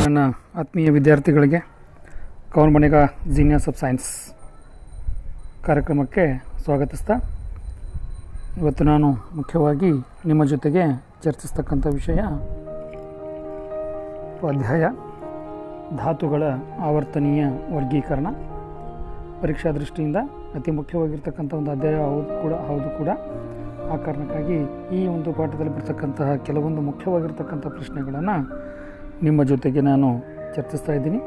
ನನ್ನ ಆತ್ಮೀಯ ವಿದ್ಯಾರ್ಥಿಗಳಿಗೆ Kaun Banega genius of science ಕಾರ್ಯಕ್ರಮಕ್ಕೆ ಸ್ವಾಗತಿಸ್ತಾ ಇವತ್ತು ನಾನು ಮುಖ್ಯವಾಗಿ ನಿಮ್ಮ ಜೊತೆಗೆ ಚರ್ಚಿಸ್ತಕ್ಕಂಥ ವಿಷಯ ಅಧ್ಯಾಯ ಧಾತುಗಳ ಆವರ್ತನೀಯ ವರ್ಗೀಕರಣ. ಪರೀಕ್ಷಾ ದೃಷ್ಟಿಯಿಂದ ಅತಿ ಮುಖ್ಯವಾಗಿರ್ತಕ್ಕಂಥ ಒಂದು ಅಧ್ಯಾಯ ಹೌದು ಕೂಡ. ಆ ಕಾರಣಕ್ಕಾಗಿ ಈ ಒಂದು ಪಾಠದಲ್ಲಿ ಬರ್ತಕ್ಕಂತಹ ಕೆಲವೊಂದು ಮುಖ್ಯವಾಗಿರ್ತಕ್ಕಂಥ ಪ್ರಶ್ನೆಗಳನ್ನು ನಿಮ್ಮ ಜೊತೆಗೆ ನಾನು ಚರ್ಚಿಸ್ತಾ ಇದ್ದೀನಿ.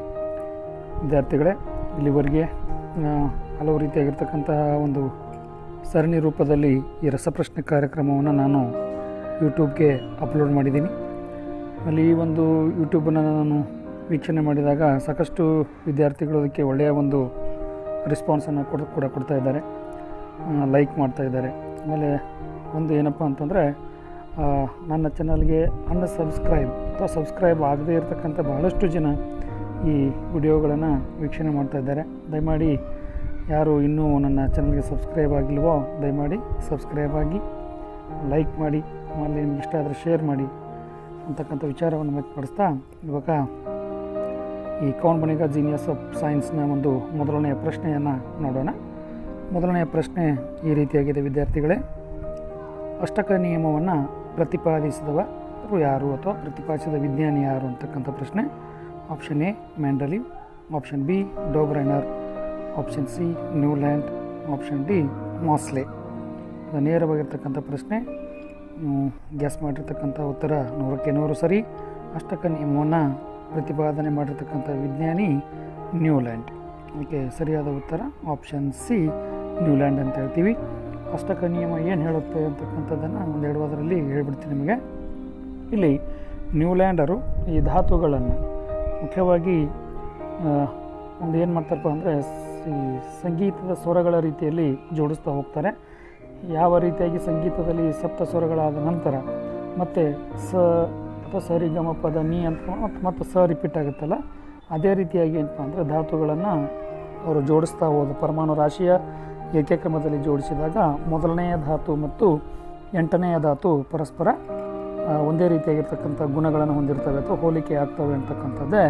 ವಿದ್ಯಾರ್ಥಿಗಳೇ, ಇಲ್ಲಿವರೆಗೆ ಹಲವು ರೀತಿಯಾಗಿರ್ತಕ್ಕಂತಹ ಒಂದು ಸರಣಿ ರೂಪದಲ್ಲಿ ಈ ರಸಪ್ರಶ್ನೆ ಕಾರ್ಯಕ್ರಮವನ್ನು ನಾನು ಯೂಟ್ಯೂಬ್ಗೆ ಅಪ್ಲೋಡ್ ಮಾಡಿದ್ದೀನಿ. ಅಲ್ಲಿ ಈ ಒಂದು ಯೂಟ್ಯೂಬನ್ನು ನಾನು ವೀಕ್ಷಣೆ ಮಾಡಿದಾಗ ಸಾಕಷ್ಟು ವಿದ್ಯಾರ್ಥಿಗಳು ಅದಕ್ಕೆ ಒಳ್ಳೆಯ ಒಂದು ರೆಸ್ಪಾನ್ಸನ್ನು ಕೊಡ್ತಾ ಇದ್ದಾರೆ, ಲೈಕ್ ಮಾಡ್ತಾ ಇದ್ದಾರೆ. ಆಮೇಲೆ ಒಂದು ಏನಪ್ಪ ಅಂತಂದರೆ, ನನ್ನ ಚಾನಲ್ಗೆ ಸಬ್ಸ್ಕ್ರೈಬ್ ಆಗದೇ ಇರತಕ್ಕಂಥ ಬಹಳಷ್ಟು ಜನ ಈ ವಿಡಿಯೋಗಳನ್ನು ವೀಕ್ಷಣೆ ಮಾಡ್ತಾ ಇದ್ದಾರೆ. ದಯಮಾಡಿ ಯಾರು ಇನ್ನೂ ನನ್ನ ಚಾನಲ್ಗೆ ಸಬ್ಸ್ಕ್ರೈಬ್ ಆಗಿಲ್ವೋ ದಯಮಾಡಿ ಸಬ್ಸ್ಕ್ರೈಬ್ ಆಗಿ, ಲೈಕ್ ಮಾಡಿ, ಆಮೇಲೆ ನಿಮ್ಗೆ ಇಷ್ಟ ಆದರೆ ಶೇರ್ ಮಾಡಿ ಅಂತಕ್ಕಂಥ ವಿಚಾರವನ್ನು ವ್ಯಕ್ತಪಡಿಸ್ತಾ ಇವಾಗ ಈ ಕೌನ್ ಬನೇಗಾ ಜೀನಿಯಸ್ ಆಫ್ ಸೈನ್ಸ್ನ ಒಂದು ಮೊದಲನೆಯ ಪ್ರಶ್ನೆಯನ್ನು ನೋಡೋಣ. ಮೊದಲನೆಯ ಪ್ರಶ್ನೆ ಈ ರೀತಿಯಾಗಿದೆ ವಿದ್ಯಾರ್ಥಿಗಳೇ. ಅಷ್ಟಕ ನಿಯಮವನ್ನು ಪ್ರತಿಪಾದಿಸಿದವರು ಯಾರು ಅಥವಾ ಪ್ರತಿಪಾದಿಸಿದ ವಿಜ್ಞಾನಿ ಯಾರು ಅಂತಕ್ಕಂಥ ಪ್ರಶ್ನೆ. Option A Mendeleev, option B Dobereiner, option C Newland, option D Moseley. ಇದು ನೇರವಾಗಿರ್ತಕ್ಕಂಥ ಪ್ರಶ್ನೆ. ಗ್ಯಾಸ್ ಮಾಡಿರ್ತಕ್ಕಂಥ ಉತ್ತರ 100ಕ್ಕೆ 100 ಸರಿ. ಅಷ್ಟಕ ನಿಯಮವನ್ನು ಪ್ರತಿಪಾದನೆ ಮಾಡಿರ್ತಕ್ಕಂಥ ವಿಜ್ಞಾನಿ ನ್ಯೂಲ್ಯಾಂಡ್. ಅದಕ್ಕೆ ಸರಿಯಾದ ಉತ್ತರ ಆಪ್ಷನ್ ಸಿ ನ್ಯೂಲ್ಯಾಂಡ್ ಅಂತ ಹೇಳ್ತೀವಿ. ಅಷ್ಟಕ ನಿಯಮ ಏನು ಹೇಳುತ್ತೆ ಅಂತಕ್ಕಂಥದ್ದನ್ನು ಒಂದೆರಡು ವಾರದಲ್ಲಿ ಹೇಳ್ಬಿಡ್ತೀನಿ ನಿಮಗೆ. ಇಲ್ಲಿ ನ್ಯೂಲ್ಯಾಂಡರು ಈ ಧಾತುಗಳನ್ನು ಮುಖ್ಯವಾಗಿ ಒಂದು ಏನು ಮಾಡ್ತಾರಪ್ಪ ಅಂದರೆ ಈ ಸಂಗೀತದ ಸ್ವರಗಳ ರೀತಿಯಲ್ಲಿ ಜೋಡಿಸ್ತಾ ಹೋಗ್ತಾರೆ. ಯಾವ ರೀತಿಯಾಗಿ ಸಂಗೀತದಲ್ಲಿ ಸಪ್ತ ಸ್ವರಗಳಾದ ನಂತರ ಮತ್ತು ಅಥವಾ ಸರಿ ಗಮ ಪದ ನೀ ಅಂತ ಮತ್ತು ರಿಪೀಟ್ ಆಗುತ್ತಲ್ಲ, ಅದೇ ರೀತಿಯಾಗಿ ಏನಪ್ಪ ಅಂದರೆ ಧಾತುಗಳನ್ನು ಅವರು ಜೋಡಿಸ್ತಾ ಹೋದ ಪರಮಾಣು ರಾಶಿಯ ಏಕಕ್ರಮದಲ್ಲಿ ಜೋಡಿಸಿದಾಗ ಮೊದಲನೆಯ ಧಾತು ಮತ್ತು 8ನೆಯ ಧಾತು ಪರಸ್ಪರ ಒಂದೇ ರೀತಿಯಾಗಿರ್ತಕ್ಕಂಥ ಗುಣಗಳನ್ನು ಹೊಂದಿರ್ತವೆ ಅಥವಾ ಹೋಲಿಕೆ ಆಗ್ತವೆ ಅಂತಕ್ಕಂಥದ್ದೇ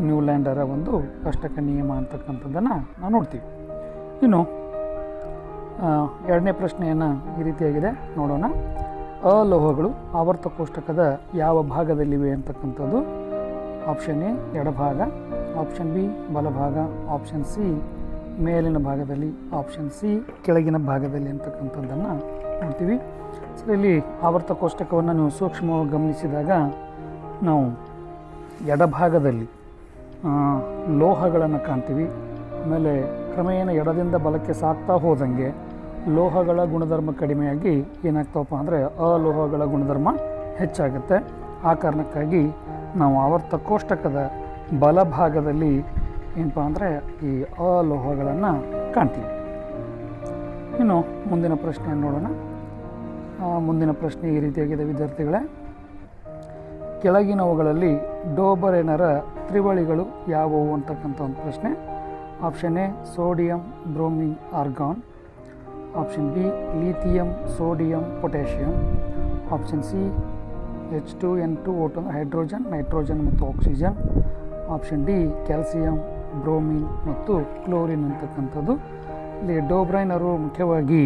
ನ್ಯೂಲ್ಯಾಂಡರ ಒಂದು ಅಷ್ಟಕ ನಿಯಮ ಅಂತಕ್ಕಂಥದ್ದನ್ನು ನಾವು ನೋಡ್ತೀವಿ. ಇನ್ನು ಎರಡನೇ ಪ್ರಶ್ನೆಯನ್ನು ಈ ರೀತಿಯಾಗಿದೆ, ನೋಡೋಣ. ಅಲೋಹಗಳು ಆವರ್ತ ಕೋಷ್ಟಕದ ಯಾವ ಭಾಗದಲ್ಲಿವೆ ಅಂತಕ್ಕಂಥದ್ದು. ಆಪ್ಷನ್ ಎ ಎಡಭಾಗ, ಆಪ್ಷನ್ ಬಿ ಬಲಭಾಗ, ಆಪ್ಷನ್ ಸಿ ಮೇಲಿನ ಭಾಗದಲ್ಲಿ, ಆಪ್ಷನ್ ಸಿ ಕೆಳಗಿನ ಭಾಗದಲ್ಲಿ ಅಂತಕ್ಕಂಥದ್ದನ್ನು ನೋಡ್ತೀವಿ. ಸೊ ಇಲ್ಲಿ ಆವರ್ತ ಕೋಷ್ಟಕವನ್ನು ನೀವು ಸೂಕ್ಷ್ಮವಾಗಿ ಗಮನಿಸಿದಾಗ ನಾವು ಎಡಭಾಗದಲ್ಲಿ ಲೋಹಗಳನ್ನು ಕಾಣ್ತೀವಿ. ಆಮೇಲೆ ಕ್ರಮೇಣ ಎಡದಿಂದ ಬಲಕ್ಕೆ ಸಾಗ್ತಾ ಹೋದಂಗೆ ಲೋಹಗಳ ಗುಣಧರ್ಮ ಕಡಿಮೆಯಾಗಿ ಏನಾಗ್ತಾವಪ್ಪ ಅಂದರೆ ಅಲೋಹಗಳ ಗುಣಧರ್ಮ ಹೆಚ್ಚಾಗುತ್ತೆ. ಆ ಕಾರಣಕ್ಕಾಗಿ ನಾವು ಆವರ್ತ ಕೋಷ್ಟಕದ ಬಲಭಾಗದಲ್ಲಿ ಏನಪ್ಪ ಅಂದರೆ ಈ ಅಲೋಹಗಳನ್ನು ಕಾಣ್ತೀವಿ. ಇನ್ನು ಮುಂದಿನ ಪ್ರಶ್ನೆಯನ್ನು ನೋಡೋಣ. ಮುಂದಿನ ಪ್ರಶ್ನೆ ಈ ರೀತಿಯಾಗಿದೆ ವಿದ್ಯಾರ್ಥಿಗಳೇ. ಕೆಳಗಿನವುಗಳಲ್ಲಿ ಡೋಬರೇನರ ತ್ರಿವಳಿಗಳು ಯಾವುವು ಅಂತಕ್ಕಂಥ ಒಂದು ಪ್ರಶ್ನೆ. Option A sodium bromine argon, option B lithium sodium potassium, option C H2N2O2 hydrogen, nitrogen ಮತ್ತು oxygen, option D calcium bromine ಮತ್ತು ಕ್ಲೋರಿನ್ ಅಂತಕ್ಕಂಥದ್ದು. ಇಲ್ಲಿ ಡೋಬ್ರೈನರು ಮುಖ್ಯವಾಗಿ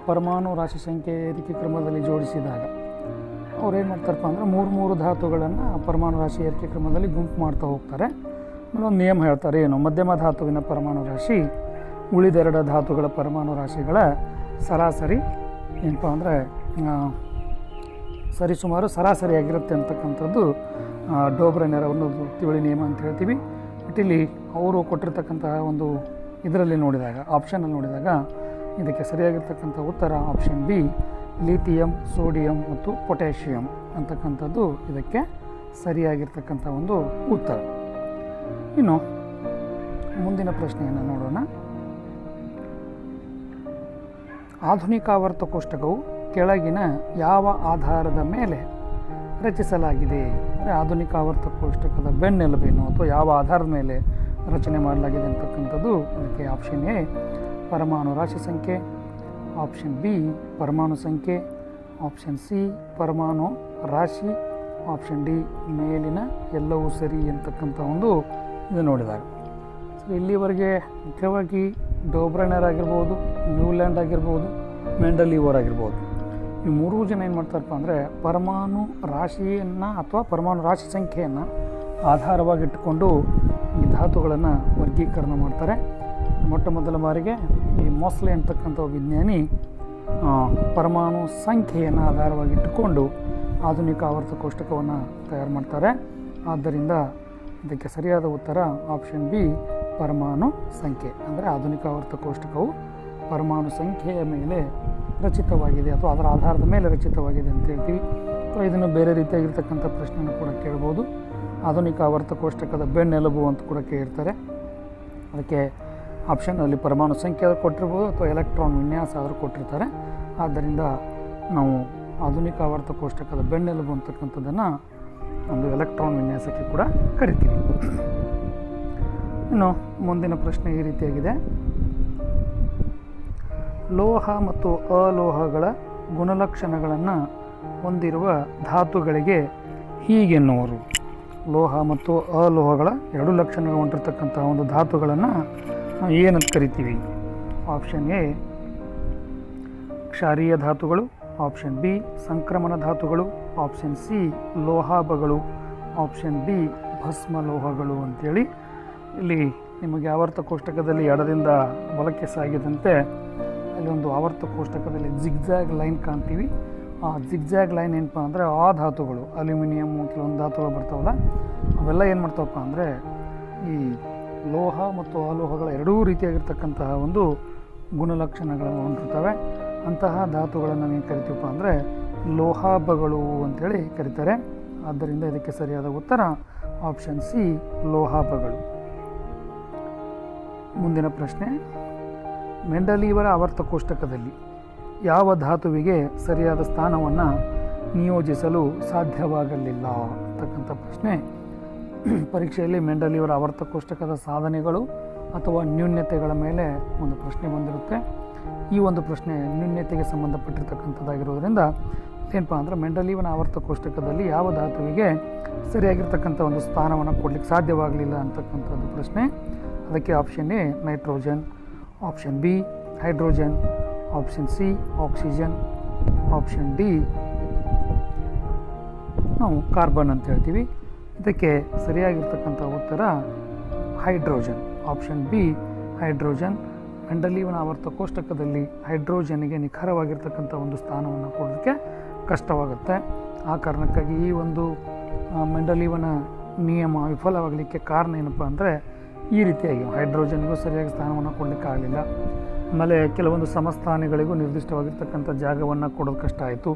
ಪರಮಾಣು ರಾಶಿ ಸಂಖ್ಯೆ ಏರಿಕೆ ಕ್ರಮದಲ್ಲಿ ಜೋಡಿಸಿದಾಗ ಅವ್ರು ಏನು ಮಾಡ್ತಾರಪ್ಪ ಅಂದರೆ ಮೂರು ಧಾತುಗಳನ್ನು ಪರಮಾಣು ರಾಶಿ ಏರಿಕೆ ಕ್ರಮದಲ್ಲಿ ಗುಂಪು ಮಾಡ್ತಾ ಹೋಗ್ತಾರೆ. ಆಮೇಲೆ ಒಂದು ನಿಯಮ ಹೇಳ್ತಾರೆ, ಏನು ಮಧ್ಯಮ ಧಾತುವಿನ ಪರಮಾಣು ರಾಶಿ ಉಳಿದೆರಡು ಧಾತುಗಳ ಪರಮಾಣು ರಾಶಿಗಳ ಸರಾಸರಿ ಏನಪ್ಪ ಅಂದರೆ ಸರಿಸುಮಾರು ಸರಾಸರಿಯಾಗಿರುತ್ತೆ ಅಂತಕ್ಕಂಥದ್ದು ಡೋಬ್ರೈನರ ಒಂದು ತಿಳಿ ನಿಯಮ ಅಂತ ಹೇಳ್ತೀವಿ. ಬಟ್ ಇಲ್ಲಿ ಅವರು ಕೊಟ್ಟಿರ್ತಕ್ಕಂತಹ ಒಂದು ಇದರಲ್ಲಿ ನೋಡಿದಾಗ, ಆಪ್ಷನಲ್ಲಿ ನೋಡಿದಾಗ ಇದಕ್ಕೆ ಸರಿಯಾಗಿರ್ತಕ್ಕಂಥ ಉತ್ತರ ಆಪ್ಷನ್ ಬಿ ಲಿಥಿಯಂ ಸೋಡಿಯಂ ಮತ್ತು ಪೊಟ್ಯಾಷಿಯಂ ಅಂತಕ್ಕಂಥದ್ದು ಇದಕ್ಕೆ ಸರಿಯಾಗಿರ್ತಕ್ಕಂಥ ಒಂದು ಉತ್ತರ. ಇನ್ನು ಮುಂದಿನ ಪ್ರಶ್ನೆಯನ್ನು ನೋಡೋಣ. ಆಧುನಿಕ ಆವರ್ತ ಕೋಷ್ಟಕವು ಕೆಳಗಿನ ಯಾವ ಆಧಾರದ ಮೇಲೆ ರಚಿಸಲಾಗಿದೆ? ಅಂದರೆ ಆಧುನಿಕ ಆವರ್ತ ಕೋಷ್ಟಕದ ಬೆನ್ನೆಲುಬೇನು ಅಥವಾ ಯಾವ ಆಧಾರದ ಮೇಲೆ ರಚನೆ ಮಾಡಲಾಗಿದೆ ಅಂತಕ್ಕಂಥದ್ದು. ಅದಕ್ಕೆ ಆಪ್ಷನ್ ಎ ಪರಮಾಣು ರಾಶಿ ಸಂಖ್ಯೆ, ಆಪ್ಷನ್ ಬಿ ಪರಮಾಣು ಸಂಖ್ಯೆ, ಆಪ್ಷನ್ ಸಿ ಪರಮಾಣು ರಾಶಿ, ಆಪ್ಷನ್ ಡಿ ಮೇಲಿನ ಎಲ್ಲವೂ ಸರಿ ಅಂತಕ್ಕಂಥ ಒಂದು ಇದು ನೋಡಿದಾಗ. ಸೊ ಇಲ್ಲಿವರೆಗೆ ಮುಖ್ಯವಾಗಿ ಡೋಬ್ರನರ್ ಆಗಿರ್ಬೋದು, ನ್ಯೂಲ್ಯಾಂಡ್ ಆಗಿರ್ಬೋದು, ಮೆಂಡಲೀವರ್ ಆಗಿರ್ಬೋದು, ಈ ಮೂರೂ ಜನ ಏನು ಮಾಡ್ತಾರಪ್ಪ ಅಂದರೆ ಪರಮಾಣು ರಾಶಿಯನ್ನು ಅಥವಾ ಪರಮಾಣು ರಾಶಿ ಸಂಖ್ಯೆಯನ್ನು ಆಧಾರವಾಗಿಟ್ಟುಕೊಂಡು ಈ ಧಾತುಗಳನ್ನು ವರ್ಗೀಕರಣ ಮಾಡ್ತಾರೆ. ಮೊಟ್ಟ ಮೊದಲ ಬಾರಿಗೆ ಈ ಮೊಸ್ಲೆ ಅಂತಕ್ಕಂಥ ವಿಜ್ಞಾನಿ ಪರಮಾಣು ಸಂಖ್ಯೆಯನ್ನು ಆಧಾರವಾಗಿಟ್ಟುಕೊಂಡು ಆಧುನಿಕ ಆವರ್ತ ಕೋಷ್ಟಕವನ್ನು ತಯಾರು ಮಾಡ್ತಾರೆ. ಆದ್ದರಿಂದ ಇದಕ್ಕೆ ಸರಿಯಾದ ಉತ್ತರ ಆಪ್ಷನ್ ಬಿ ಪರಮಾಣು ಸಂಖ್ಯೆ. ಅಂದರೆ ಆಧುನಿಕ ಆವರ್ತ ಕೋಷ್ಟಕವು ಪರಮಾಣು ಸಂಖ್ಯೆಯ ಮೇಲೆ ರಚಿತವಾಗಿದೆ ಅಥವಾ ಅದರ ಆಧಾರದ ಮೇಲೆ ರಚಿತವಾಗಿದೆ ಅಂತ ಹೇಳ್ತೀವಿ. ಅಥವಾ ಇದನ್ನು ಬೇರೆ ರೀತಿಯಾಗಿರ್ತಕ್ಕಂಥ ಪ್ರಶ್ನೆಯನ್ನು ಕೂಡ ಕೇಳ್ಬೋದು. ಆಧುನಿಕ ಆವರ್ತ ಕೋಷ್ಟಕದ ಬೆನ್ನೆಲುಬು ಅಂತ ಕೂಡ ಕೇಳಿರ್ತಾರೆ. ಅದಕ್ಕೆ ಆಪ್ಷನಲ್ಲಿ ಪರಮಾಣು ಸಂಖ್ಯೆ ಕೊಟ್ಟಿರ್ಬೋದು ಅಥವಾ ಎಲೆಕ್ಟ್ರಾನ್ ವಿನ್ಯಾಸ ಆದರೂ ಕೊಟ್ಟಿರ್ತಾರೆ. ಆದ್ದರಿಂದ ನಾವು ಆಧುನಿಕ ಆವರ್ತ ಕೋಷ್ಟಕದ ಬೆನ್ನೆಲುಬು ಅಂತಕ್ಕಂಥದ್ದನ್ನು ಒಂದು ಎಲೆಕ್ಟ್ರಾನ್ ವಿನ್ಯಾಸಕ್ಕೆ ಕೂಡ ಕರಿತೀವಿ. ಇನ್ನು ಮುಂದಿನ ಪ್ರಶ್ನೆ ಈ ರೀತಿಯಾಗಿದೆ. ಲೋಹ ಮತ್ತು ಅಲೋಹಗಳ ಗುಣಲಕ್ಷಣಗಳನ್ನು ಹೊಂದಿರುವ ಧಾತುಗಳಿಗೆ ಹೀಗೆನ್ನುವರು. ಲೋಹ ಮತ್ತು ಅಲೋಹಗಳ ಎರಡು ಲಕ್ಷಣಗಳು ಹೊಂದಿರತಕ್ಕಂಥ ಒಂದು ಧಾತುಗಳನ್ನು ನಾವು ಏನಂತ ಕರಿತೀವಿ? ಆಪ್ಷನ್ ಎ ಕ್ಷಾರೀಯ ಧಾತುಗಳು, ಆಪ್ಷನ್ ಬಿ ಸಂಕ್ರಮಣ ಧಾತುಗಳು, ಆಪ್ಷನ್ ಸಿ ಲೋಹಾಭಗಳು, ಆಪ್ಷನ್ ಡಿ ಭಸ್ಮ ಲೋಹಗಳು ಅಂಥೇಳಿ ಇಲ್ಲಿ ನಿಮಗೆ ಆವರ್ತ ಕೋಷ್ಟಕದಲ್ಲಿ ಎಡದಿಂದ ಬಲಕ್ಕೆ ಸಾಗಿದಂತೆ ಅಲ್ಲಿ ಒಂದು ಆವರ್ತ ಕೋಷ್ಟಕದಲ್ಲಿ ಜಿಗ್ಜ್ಯಾಗ್ ಲೈನ್ ಕಾಣ್ತೀವಿ. ಆ ಜಿಗ್ಜ್ಯಾಗ್ ಲೈನ್ ಏನಪ್ಪ ಅಂದರೆ ಆ ಧಾತುಗಳು ಅಲ್ಯೂಮಿನಿಯಮ್ಮು ಕೆಲವೊಂದು ಧಾತುಗಳು ಬರ್ತಾವಲ್ಲ ಅವೆಲ್ಲ ಏನು ಮಾಡ್ತಾವಪ್ಪ ಅಂದರೆ ಈ ಲೋಹ ಮತ್ತು ಅಲೋಹಗಳ ಎರಡೂ ರೀತಿಯಾಗಿರ್ತಕ್ಕಂತಹ ಒಂದು ಗುಣಲಕ್ಷಣಗಳನ್ನು ಹೊಂದಿರ್ತವೆ. ಅಂತಹ ಧಾತುಗಳನ್ನು ನಾವೇನು ಕರಿತೀವಪ್ಪ ಅಂದರೆ ಲೋಹಾಭಗಳು ಅಂಥೇಳಿ ಕರೀತಾರೆ. ಆದ್ದರಿಂದ ಇದಕ್ಕೆ ಸರಿಯಾದ ಉತ್ತರ ಆಪ್ಷನ್ ಸಿ ಲೋಹಾಭಗಳು. ಮುಂದಿನ ಪ್ರಶ್ನೆ, ಮೆಂಡಲೀವರ ಆವರ್ತ ಕೋಷ್ಟಕದಲ್ಲಿ ಯಾವ ಧಾತುವಿಗೆ ಸರಿಯಾದ ಸ್ಥಾನವನ್ನು ನಿಯೋಜಿಸಲು ಸಾಧ್ಯವಾಗಲಿಲ್ಲ ಅಂತಕ್ಕಂಥ ಪ್ರಶ್ನೆ. ಪರೀಕ್ಷೆಯಲ್ಲಿ ಮೆಂಡಲೀವರ ಆವರ್ತ ಕೋಷ್ಟಕದ ಸಾಧನೆಗಳು ಅಥವಾ ನ್ಯೂನ್ಯತೆಗಳ ಮೇಲೆ ಒಂದು ಪ್ರಶ್ನೆ ಬಂದಿರುತ್ತೆ. ಈ ಒಂದು ಪ್ರಶ್ನೆ ನ್ಯೂನ್ಯತೆಗೆ ಸಂಬಂಧಪಟ್ಟಿರ್ತಕ್ಕಂಥದ್ದಾಗಿರೋದ್ರಿಂದ ಏನಪ್ಪ ಅಂದರೆ ಮೆಂಡಲೀವನ ಆವರ್ತ ಕೋಷ್ಟಕದಲ್ಲಿ ಯಾವ ಧಾತುವಿಗೆ ಸರಿಯಾಗಿರ್ತಕ್ಕಂಥ ಒಂದು ಸ್ಥಾನವನ್ನು ಕೊಡಲಿಕ್ಕೆ ಸಾಧ್ಯವಾಗಲಿಲ್ಲ ಅಂತಕ್ಕಂಥದ್ದು ಪ್ರಶ್ನೆ. ಅದಕ್ಕೆ option A nitrogen, option B hydrogen, option C oxygen, option D ನಾವು ಕಾರ್ಬನ್ ಅಂತ ಹೇಳ್ತೀವಿ. ಇದಕ್ಕೆ ಸರಿಯಾಗಿರ್ತಕ್ಕಂಥ ಉತ್ತರ ಹೈಡ್ರೋಜನ್, ಆಪ್ಷನ್ ಬಿ ಹೈಡ್ರೋಜನ್. ಮೆಂಡಲೀವನ ಆವರ್ತ ಕೋಷ್ಟಕದಲ್ಲಿ ಹೈಡ್ರೋಜನ್ಗೆ ನಿಖರವಾಗಿರ್ತಕ್ಕಂಥ ಒಂದು ಸ್ಥಾನವನ್ನು ಕೊಡೋದಕ್ಕೆ ಕಷ್ಟವಾಗುತ್ತೆ. ಆ ಕಾರಣಕ್ಕಾಗಿ ಈ ಒಂದು ಮೆಂಡಲೀವನ ನಿಯಮ ವಿಫಲವಾಗಲಿಕ್ಕೆ ಕಾರಣ ಏನಪ್ಪ ಅಂದರೆ ಈ ರೀತಿಯಾಗಿ ಹೈಡ್ರೋಜನ್ಗೂ ಸರಿಯಾಗಿ ಸ್ಥಾನವನ್ನು ಕೊಡಲಿಕ್ಕೆ ಆಗಲಿಲ್ಲ. ಆಮೇಲೆ ಕೆಲವೊಂದು ಸಮಸ್ಥಾನಿಗಳಿಗೂ ನಿರ್ದಿಷ್ಟವಾಗಿರ್ತಕ್ಕಂಥ ಜಾಗವನ್ನು ಕೊಡೋದು ಕಷ್ಟ ಆಯಿತು.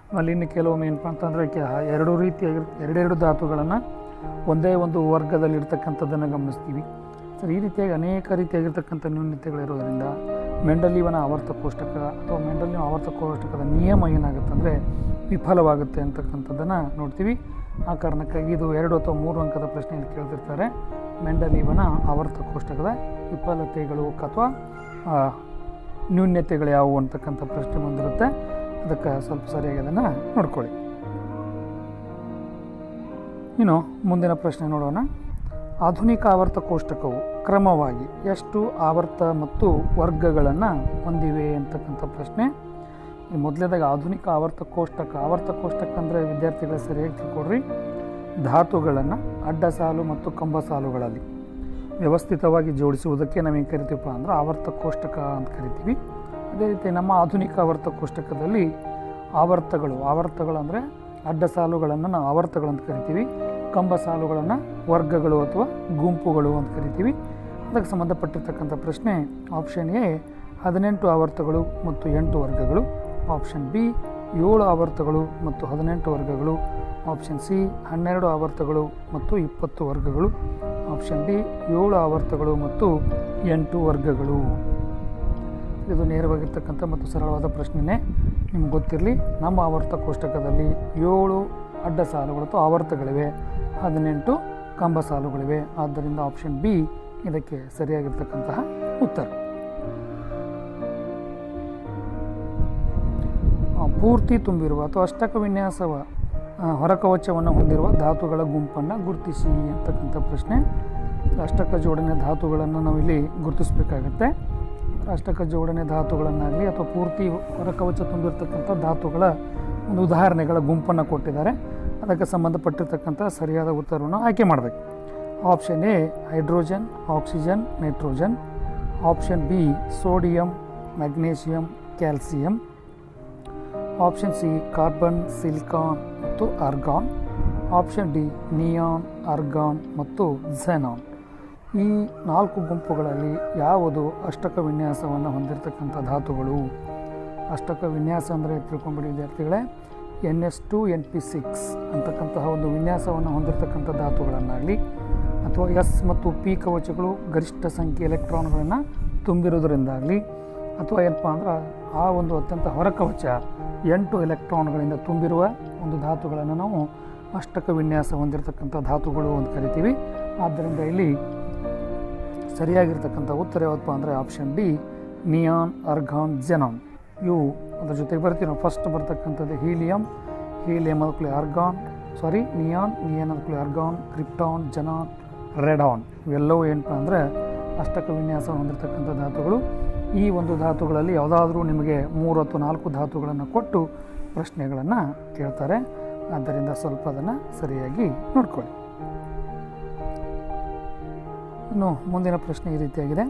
ಆಮೇಲೆ ಇನ್ನು ಕೆಲವೊಮ್ಮೆ ಏನಪ್ಪ ಅಂತಂದರೆ ಎರಡೆರಡು ಧಾತುಗಳನ್ನು ಒಂದೇ ಒಂದು ವರ್ಗದಲ್ಲಿರ್ತಕ್ಕಂಥದ್ದನ್ನು ಗಮನಿಸ್ತೀವಿ. ಸರ್, ಈ ರೀತಿಯಾಗಿ ಅನೇಕ ರೀತಿಯಾಗಿರ್ತಕ್ಕಂಥ ನ್ಯೂನ್ಯತೆಗಳಿರೋದರಿಂದ ಮೆಂಡಲೀವನ ಆವರ್ತ ಕೋಷ್ಟಕ ಅಥವಾ ಮೆಂಡಲೀವನ ಆವರ್ತ ಕೋಷ್ಟಕದ ನಿಯಮ ಏನಾಗುತ್ತೆ ಅಂದರೆ ವಿಫಲವಾಗುತ್ತೆ ಅಂತಕ್ಕಂಥದ್ದನ್ನು ನೋಡ್ತೀವಿ. ಆ ಕಾರಣಕ್ಕಾಗಿ ಇದು 2 ಅಥವಾ 3 ಅಂಕದ ಪ್ರಶ್ನೆಯಲ್ಲಿ ಕೇಳ್ತಿರ್ತಾರೆ. ಮೆಂಡಲೀವನ ಆವರ್ತ ಕೋಷ್ಟಕದ ವಿಫಲತೆಗಳು ಅಥವಾ ನ್ಯೂನ್ಯತೆಗಳು ಯಾವುವು ಅಂತಕ್ಕಂಥ ಪ್ರಶ್ನೆ ಬಂದಿರುತ್ತೆ. ಅದಕ್ಕೆ ಸ್ವಲ್ಪ ಸರಿಯಾಗಿ ಅದನ್ನು ನೋಡ್ಕೊಳ್ಳಿ. ಇನ್ನು ಮುಂದಿನ ಪ್ರಶ್ನೆ ನೋಡೋಣ. ಆಧುನಿಕ ಆವರ್ತ ಕೋಷ್ಟಕವು ಕ್ರಮವಾಗಿ ಎಷ್ಟು ಆವರ್ತ ಮತ್ತು ವರ್ಗಗಳನ್ನು ಹೊಂದಿವೆ ಅಂತಕ್ಕಂಥ ಪ್ರಶ್ನೆ. ಈ ಮೊದಲನೇದಾಗಿ ಆಧುನಿಕ ಆವರ್ತ ಕೋಷ್ಟಕ ಅಂದರೆ ವಿದ್ಯಾರ್ಥಿಗಳ ಸರಿಯಾಗಿ ತಿಳ್ಕೊಡ್ರಿ. ಧಾತುಗಳನ್ನು ಅಡ್ಡ ಸಾಲು ಮತ್ತು ಕಂಬ ಸಾಲುಗಳಲ್ಲಿ ವ್ಯವಸ್ಥಿತವಾಗಿ ಜೋಡಿಸುವುದಕ್ಕೆ ನಾವೇನು ಕರಿತೀವಪ್ಪ ಅಂದ್ರೆ ಆವರ್ತ ಕೋಷ್ಟಕ ಅಂತ ಕರಿತೀವಿ. ಅದೇ ರೀತಿ ನಮ್ಮ ಆಧುನಿಕ ಆವರ್ತ ಕೋಷ್ಟಕದಲ್ಲಿ ಆವರ್ತಗಳು ಅಂದರೆ ಅಡ್ಡ ಸಾಲುಗಳನ್ನು ನಾವು ಆವರ್ತಗಳು ಅಂತ ಕರಿತೀವಿ. ಕಂಬ ಸಾಲುಗಳನ್ನು ವರ್ಗಗಳು ಅಥವಾ ಗುಂಪುಗಳು ಅಂತ ಕರಿತೀವಿ. ಅದಕ್ಕೆ ಸಂಬಂಧಪಟ್ಟಿರ್ತಕ್ಕಂಥ ಪ್ರಶ್ನೆ ಆಪ್ಷನ್ ಎ 18 ಆವರ್ತಗಳು ಮತ್ತು 8 ವರ್ಗಗಳು, ಆಪ್ಷನ್ ಬಿ 7 ಆವರ್ತಗಳು ಮತ್ತು 18 ವರ್ಗಗಳು, ಆಪ್ಷನ್ ಸಿ 12 ಆವರ್ತಗಳು ಮತ್ತು 20 ವರ್ಗಗಳು, ಆಪ್ಷನ್ ಡಿ 7 ಆವರ್ತಗಳು ಮತ್ತು 8 ವರ್ಗಗಳು. ಇದು ನೇರವಾಗಿರ್ತಕ್ಕಂಥ ಮತ್ತು ಸರಳವಾದ ಪ್ರಶ್ನೆಯೇ. ನಿಮ್ಗೆ ಗೊತ್ತಿರಲಿ, ನಮ್ಮ ಆವರ್ತ ಕೋಷ್ಟಕದಲ್ಲಿ 7 ಅಡ್ಡ ಸಾಲುಗಳು ಅಥವಾ ಆವರ್ತಗಳಿವೆ, 18 ಕಂಬ ಸಾಲುಗಳಿವೆ. ಆದ್ದರಿಂದ ಆಪ್ಷನ್ ಬಿ ಇದಕ್ಕೆ ಸರಿಯಾಗಿರ್ತಕ್ಕಂತಹ ಉತ್ತರ. ಪೂರ್ತಿ ತುಂಬಿರುವ ಅಥವಾ ಅಷ್ಟಕ ವಿನ್ಯಾಸವ ಹೊರಕವಚವನ್ನು ಹೊಂದಿರುವ ಧಾತುಗಳ ಗುಂಪನ್ನು ಗುರುತಿಸಿ ಅಂತಕ್ಕಂಥ ಪ್ರಶ್ನೆ. ಅಷ್ಟಕ ಜೋಡಣೆ ಧಾತುಗಳನ್ನು ನಾವಿಲ್ಲಿ ಗುರುತಿಸಬೇಕಾಗತ್ತೆ. ಅಷ್ಟಕ ಜೋಡಣೆ ಧಾತುಗಳನ್ನಾಗಲಿ ಅಥವಾ ಪೂರ್ತಿ ಹೊರಕವಚ ತುಂಬಿರ್ತಕ್ಕಂಥ ಧಾತುಗಳ ಒಂದು ಉದಾಹರಣೆಗಳ ಗುಂಪನ್ನು ಕೊಟ್ಟಿದ್ದಾರೆ. ಅದಕ್ಕೆ ಸಂಬಂಧಪಟ್ಟಿರ್ತಕ್ಕಂಥ ಸರಿಯಾದ ಉತ್ತರವನ್ನು ಆಯ್ಕೆ ಮಾಡಬೇಕು. Option A hydrogen, oxygen, nitrogen. Option B sodium, magnesium, calcium. Option C carbon, silicon ಮತ್ತು argon. Option D neon, argon ಮತ್ತು ಝೆನಾನ್. ಈ 4 ಗುಂಪುಗಳಲ್ಲಿ ಯಾವುದು ಅಷ್ಟಕ ವಿನ್ಯಾಸವನ್ನು ಹೊಂದಿರತಕ್ಕಂಥ ಧಾತುಗಳು? ಅಷ್ಟಕ ವಿನ್ಯಾಸ ಅಂದರೆ ತಿಳ್ಕೊಂಬಿಡಿ ವಿದ್ಯಾರ್ಥಿಗಳೇ, NS2 NP6 ಅಂತಕ್ಕಂತಹ ಒಂದು ವಿನ್ಯಾಸವನ್ನು ಹೊಂದಿರತಕ್ಕಂಥ ಧಾತುಗಳನ್ನಾಗಲಿ ಅಥವಾ S ಮತ್ತು P ಕವಚಗಳು ಗರಿಷ್ಠ ಸಂಖ್ಯೆ ಎಲೆಕ್ಟ್ರಾನ್ಗಳನ್ನು ತುಂಬಿರೋದರಿಂದಾಗಲಿ ಅಥವಾ ಏನಪ್ಪ ಅಂದ್ರೆ ಆ ಒಂದು ಅತ್ಯಂತ ಹೊರಕವಚ 8 ಎಲೆಕ್ಟ್ರಾನ್ಗಳಿಂದ ತುಂಬಿರುವ ಒಂದು ಧಾತುಗಳನ್ನು ನಾವು ಅಷ್ಟಕ ವಿನ್ಯಾಸ ಹೊಂದಿರತಕ್ಕಂಥ ಧಾತುಗಳು ಅಂತ ಕರಿತೀವಿ. ಆದ್ದರಿಂದ ಇಲ್ಲಿ ಸರಿಯಾಗಿರ್ತಕ್ಕಂಥ ಉತ್ತರ ಯಾವತ್ತಪ್ಪ ಅಂದರೆ option D neon, argon, xenon. ಇವು ಅದ್ರ ಜೊತೆಗೆ ಬರ್ತೀವಿ ನಾವು. ಫಸ್ಟ್ ಬರ್ತಕ್ಕಂಥದ್ದು ಹೀಲಿಯಂ ಅದಕ್ಕೂ ಆರ್ಗಾನ್, ನಿಯಾನ್ ಅದಕ್ಕೂ ಆರ್ಗಾನ್, ಕ್ರಿಪ್ಟಾನ್, ಜನಾನ್, ರೆಡಾನ್. ಇವೆಲ್ಲವೂ ಏನಪ್ಪ ಅಂದರೆ ಅಷ್ಟಕ ವಿನ್ಯಾಸ ಹೊಂದಿರತಕ್ಕಂಥ ಧಾತುಗಳು. ಈ ಒಂದು ಧಾತುಗಳಲ್ಲಿ ಯಾವುದಾದ್ರೂ ನಿಮಗೆ 3 ಅಥವಾ 4 ಧಾತುಗಳನ್ನು ಕೊಟ್ಟು ಪ್ರಶ್ನೆಗಳನ್ನು ಕೇಳ್ತಾರೆ. ಆದ್ದರಿಂದ ಸ್ವಲ್ಪ ಅದನ್ನು ಸರಿಯಾಗಿ ನೋಡ್ಕೊಳ್ಳಿ. ಇನ್ನು ಮುಂದಿನ ಪ್ರಶ್ನೆ ಈ ರೀತಿಯಾಗಿದೆ.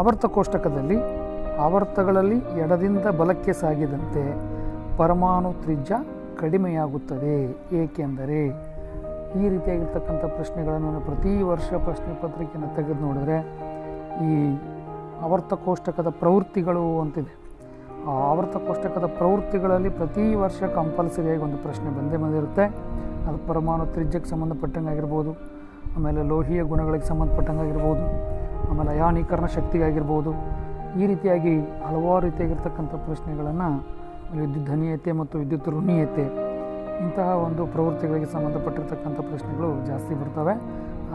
ಆವರ್ತ ಕೋಷ್ಟಕದಲ್ಲಿ ಆವರ್ತಗಳಲ್ಲಿ ಎಡದಿಂದ ಬಲಕ್ಕೆ ಸಾಗಿದಂತೆ ಪರಮಾಣು ತ್ರಿಜ್ಯ ಕಡಿಮೆಯಾಗುತ್ತದೆ, ಏಕೆಂದರೆ? ಈ ರೀತಿಯಾಗಿರ್ತಕ್ಕಂಥ ಪ್ರಶ್ನೆಗಳನ್ನು ಪ್ರತಿ ವರ್ಷ ಪ್ರಶ್ನೆ ಪತ್ರಿಕೆಯನ್ನು ತೆಗೆದು ನೋಡಿದ್ರೆ ಈ ಆವರ್ತ ಕೋಷ್ಟಕದ ಪ್ರವೃತ್ತಿಗಳು ಅಂತಿದೆ. ಆ ಆವರ್ತ ಕೋಷ್ಟಕದ ಪ್ರವೃತ್ತಿಗಳಲ್ಲಿ ಪ್ರತಿ ವರ್ಷ ಕಂಪಲ್ಸರಿಯಾಗಿ ಒಂದು ಪ್ರಶ್ನೆ ಬಂದಿರುತ್ತೆ. ಅದು ಪರಮಾಣು ತ್ರಿಜ್ಯಕ್ಕೆ ಸಂಬಂಧಪಟ್ಟಂಗಾಗಿರ್ಬೋದು, ಆಮೇಲೆ ಲೋಹೀಯ ಗುಣಗಳಿಗೆ ಸಂಬಂಧಪಟ್ಟಂಗಾಗಿರ್ಬೋದು, ಆಮೇಲೆ ಅಯಾನೀಕರಣ ಶಕ್ತಿಗಾಗಿರ್ಬೋದು. ಈ ರೀತಿಯಾಗಿ ಹಲವಾರು ರೀತಿಯಾಗಿರ್ತಕ್ಕಂಥ ಪ್ರಶ್ನೆಗಳನ್ನು ವಿದ್ಯುತ್ ಧನೀಯತೆ ಮತ್ತು ವಿದ್ಯುತ್ ಋಣೀಯತೆ ಇಂತಹ ಒಂದು ಪ್ರವೃತ್ತಿಗಳಿಗೆ ಸಂಬಂಧಪಟ್ಟಿರ್ತಕ್ಕಂಥ ಪ್ರಶ್ನೆಗಳು ಜಾಸ್ತಿ ಬರ್ತವೆ.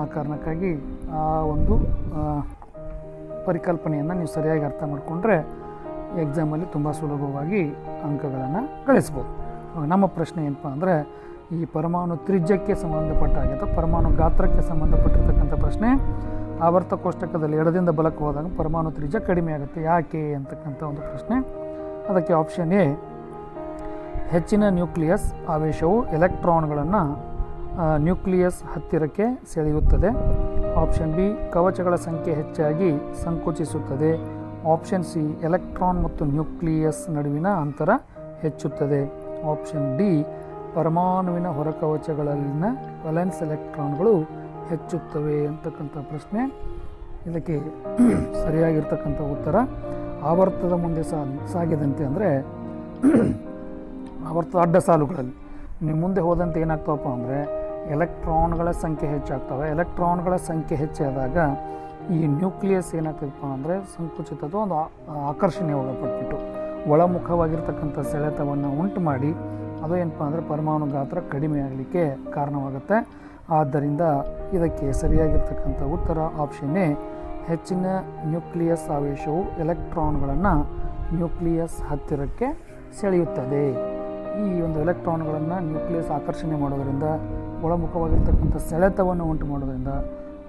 ಆ ಕಾರಣಕ್ಕಾಗಿ ಆ ಒಂದು ಪರಿಕಲ್ಪನೆಯನ್ನು ನೀವು ಸರಿಯಾಗಿ ಅರ್ಥ ಮಾಡಿಕೊಂಡ್ರೆ ಎಕ್ಸಾಮಲ್ಲಿ ತುಂಬ ಸುಲಭವಾಗಿ ಅಂಕಗಳನ್ನು ಗಳಿಸ್ಬೋದು. ನಮ್ಮ ಪ್ರಶ್ನೆ ಏನಪ್ಪ ಅಂದರೆ ಈ ಪರಮಾಣು ತ್ರಿಜ್ಯಕ್ಕೆ ಸಂಬಂಧಪಟ್ಟ ಹಾಗೆ ಅಥವಾ ಪರಮಾಣು ಗಾತ್ರಕ್ಕೆ ಸಂಬಂಧಪಟ್ಟಿರ್ತಕ್ಕಂಥ ಪ್ರಶ್ನೆ. ಆವರ್ತ ಕೋಷ್ಟಕದಲ್ಲಿ ಎಡದಿಂದ ಬಲಕ್ಕೆ ಹೋದಾಗ ಪರಮಾಣು ತ್ರಿಜ್ಯ ಕಡಿಮೆ ಆಗುತ್ತೆ, ಯಾಕೆ ಅಂತಕ್ಕಂಥ ಒಂದು ಪ್ರಶ್ನೆ. ಅದಕ್ಕೆ ಆಪ್ಷನ್ ಎ ಹೆಚ್ಚಿನ ನ್ಯೂಕ್ಲಿಯಸ್ ಆವೇಶವು ಎಲೆಕ್ಟ್ರಾನ್ಗಳನ್ನು ನ್ಯೂಕ್ಲಿಯಸ್ ಹತ್ತಿರಕ್ಕೆ ಸೆಳೆಯುತ್ತದೆ. ಆಪ್ಷನ್ ಬಿ ಕವಚಗಳ ಸಂಖ್ಯೆ ಹೆಚ್ಚಾಗಿ ಸಂಕುಚಿಸುತ್ತದೆ. ಆಪ್ಷನ್ ಸಿ ಎಲೆಕ್ಟ್ರಾನ್ ಮತ್ತು ನ್ಯೂಕ್ಲಿಯಸ್ ನಡುವಿನ ಅಂತರ ಹೆಚ್ಚುತ್ತದೆ. ಆಪ್ಷನ್ ಡಿ ಪರಮಾಣುವಿನ ಹೊರಕವಚಗಳಲ್ಲಿನ ವೇಲೆನ್ಸ್ ಎಲೆಕ್ಟ್ರಾನ್ಗಳು ಹೆಚ್ಚುತ್ತವೆ ಅಂತಕ್ಕಂಥ ಪ್ರಶ್ನೆ. ಇದಕ್ಕೆ ಸರಿಯಾಗಿರ್ತಕ್ಕಂಥ ಉತ್ತರ ಆವರ್ತದ ಮುಂದೆ ಸಾಗಿದಂತೆ ಅಂದರೆ ಆವರ್ತದ ಅಡ್ಡ ಸಾಲುಗಳಲ್ಲಿ ನೀವು ಮುಂದೆ ಹೋದಂತೆ ಏನಾಗ್ತವಪ್ಪ ಅಂದರೆ ಎಲೆಕ್ಟ್ರಾನ್ಗಳ ಸಂಖ್ಯೆ ಹೆಚ್ಚಾಗ್ತವೆ. ಎಲೆಕ್ಟ್ರಾನ್ಗಳ ಸಂಖ್ಯೆ ಹೆಚ್ಚಾದಾಗ ಈ ನ್ಯೂಕ್ಲಿಯಸ್ ಏನಾಗ್ತದಪ್ಪ ಅಂದರೆ ಸಂಕುಚಿತದ ಒಂದು ಆಕರ್ಷಣೆ ಒಳಪಟ್ಬಿಟ್ಟು ಒಳಮುಖವಾಗಿರ್ತಕ್ಕಂಥ ಸೆಳೆತವನ್ನು ಉಂಟು ಮಾಡಿ ಅದು ಏನಪ್ಪ ಅಂದರೆ ಪರಮಾಣು ಗಾತ್ರ ಕಡಿಮೆ ಆಗಲಿಕ್ಕೆ ಕಾರಣವಾಗುತ್ತೆ. ಆದ್ದರಿಂದ ಇದಕ್ಕೆ ಸರಿಯಾಗಿರ್ತಕ್ಕಂಥ ಉತ್ತರ ಆಪ್ಷನ್ ಎ ಹೆಚ್ಚಿನ ನ್ಯೂಕ್ಲಿಯಸ್ ಆವೇಶವು ಎಲೆಕ್ಟ್ರಾನ್ಗಳನ್ನು ನ್ಯೂಕ್ಲಿಯಸ್ ಹತ್ತಿರಕ್ಕೆ ಸೆಳೆಯುತ್ತದೆ. ಈ ಒಂದು ಎಲೆಕ್ಟ್ರಾನ್ಗಳನ್ನು ನ್ಯೂಕ್ಲಿಯಸ್ ಆಕರ್ಷಣೆ ಮಾಡೋದರಿಂದ ಒಳಮುಖವಾಗಿರ್ತಕ್ಕಂಥ ಸೆಳೆತವನ್ನು ಉಂಟು ಮಾಡೋದರಿಂದ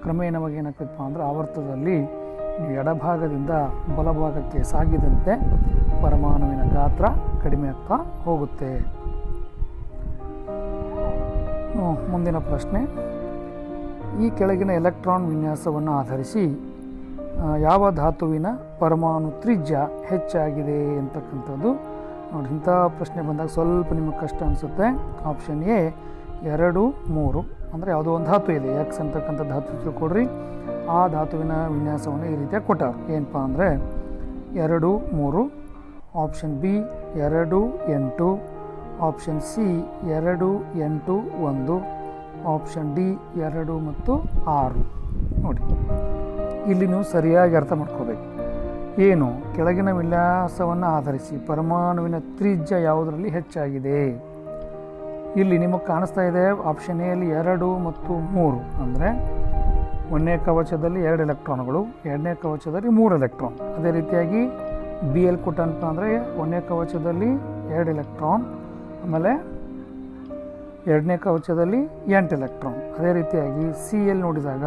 ಕ್ರಮೇಣವಾಗಿ ಏನಾಗ್ತದಪ್ಪ ಅಂದರೆ ಆವರ್ತದಲ್ಲಿ ಎಡಭಾಗದಿಂದ ಬಲಭಾಗಕ್ಕೆ ಸಾಗಿದಂತೆ ಪರಮಾಣುವಿನ ಗಾತ್ರ ಕಡಿಮೆ ಆಗ್ತಾ ಹೋಗುತ್ತೆ. ಮುಂದಿನ ಪ್ರಶ್ನೆ, ಈ ಕೆಳಗಿನ ಎಲೆಕ್ಟ್ರಾನ್ ವಿನ್ಯಾಸವನ್ನು ಆಧರಿಸಿ ಯಾವ ಧಾತುವಿನ ಪರಮಾಣು ತ್ರಿಜ್ಯ ಹೆಚ್ಚಾಗಿದೆ ಅಂತಕ್ಕಂಥದ್ದು. ನೋಡಿ, ಇಂಥ ಪ್ರಶ್ನೆ ಬಂದಾಗ ಸ್ವಲ್ಪ ನಿಮಗೆ ಕಷ್ಟ ಅನಿಸುತ್ತೆ. ಆಪ್ಷನ್ ಎ 2, 3 ಅಂದರೆ ಯಾವುದೋ ಒಂದು ಧಾತು ಇದೆ, ಎಕ್ಸ್ ಅಂತಕ್ಕಂಥ ಧಾತು ತಿಳ್ಕೊಡ್ರಿ. ಆ ಧಾತುವಿನ ವಿನ್ಯಾಸವನ್ನು ಈ ರೀತಿಯಾಗಿ ಕೊಟ್ಟಾರೆ. ಏನಪ್ಪ ಅಂದರೆ 2, 3. Option B 2, 8. Option C 2, 8, 1. Option D 2 ಮತ್ತು 6. ನೋಡಿ, ಇಲ್ಲಿ ನೀವು ಸರಿಯಾಗಿ ಅರ್ಥ ಮಾಡ್ಕೋಬೇಕು. ಏನು ಕೆಳಗಿನ ವಿನ್ಯಾಸವನ್ನು ಆಧರಿಸಿ ಪರಮಾಣುವಿನ ತ್ರಿಜ್ಯ ಯಾವುದರಲ್ಲಿ ಹೆಚ್ಚಾಗಿದೆ. ಇಲ್ಲಿ ನಿಮಗೆ ಕಾಣಿಸ್ತಾ ಇದೆ ಆಪ್ಷನ್ ಎಲ್ಲಿ 2 ಮತ್ತು 3 ಅಂದರೆ ಒಂದನೇ ಕವಚದಲ್ಲಿ 2 ಎಲೆಕ್ಟ್ರಾನ್ಗಳು, ಎರಡನೇ ಕವಚದಲ್ಲಿ 3 ಎಲೆಕ್ಟ್ರಾನ್. ಅದೇ ರೀತಿಯಾಗಿ ಬಿ ಎಲ್ ಕೊಟ್ಟಂತ ಅಂದರೆ ಒಂದನೇ ಕವಚದಲ್ಲಿ 2 ಎಲೆಕ್ಟ್ರಾನ್, ಆಮೇಲೆ ಎರಡನೇ ಕವಚದಲ್ಲಿ 8 ಎಲೆಕ್ಟ್ರಾನ್. ಅದೇ ರೀತಿಯಾಗಿ ಸಿ ಎಲ್ ನೋಡಿದಾಗ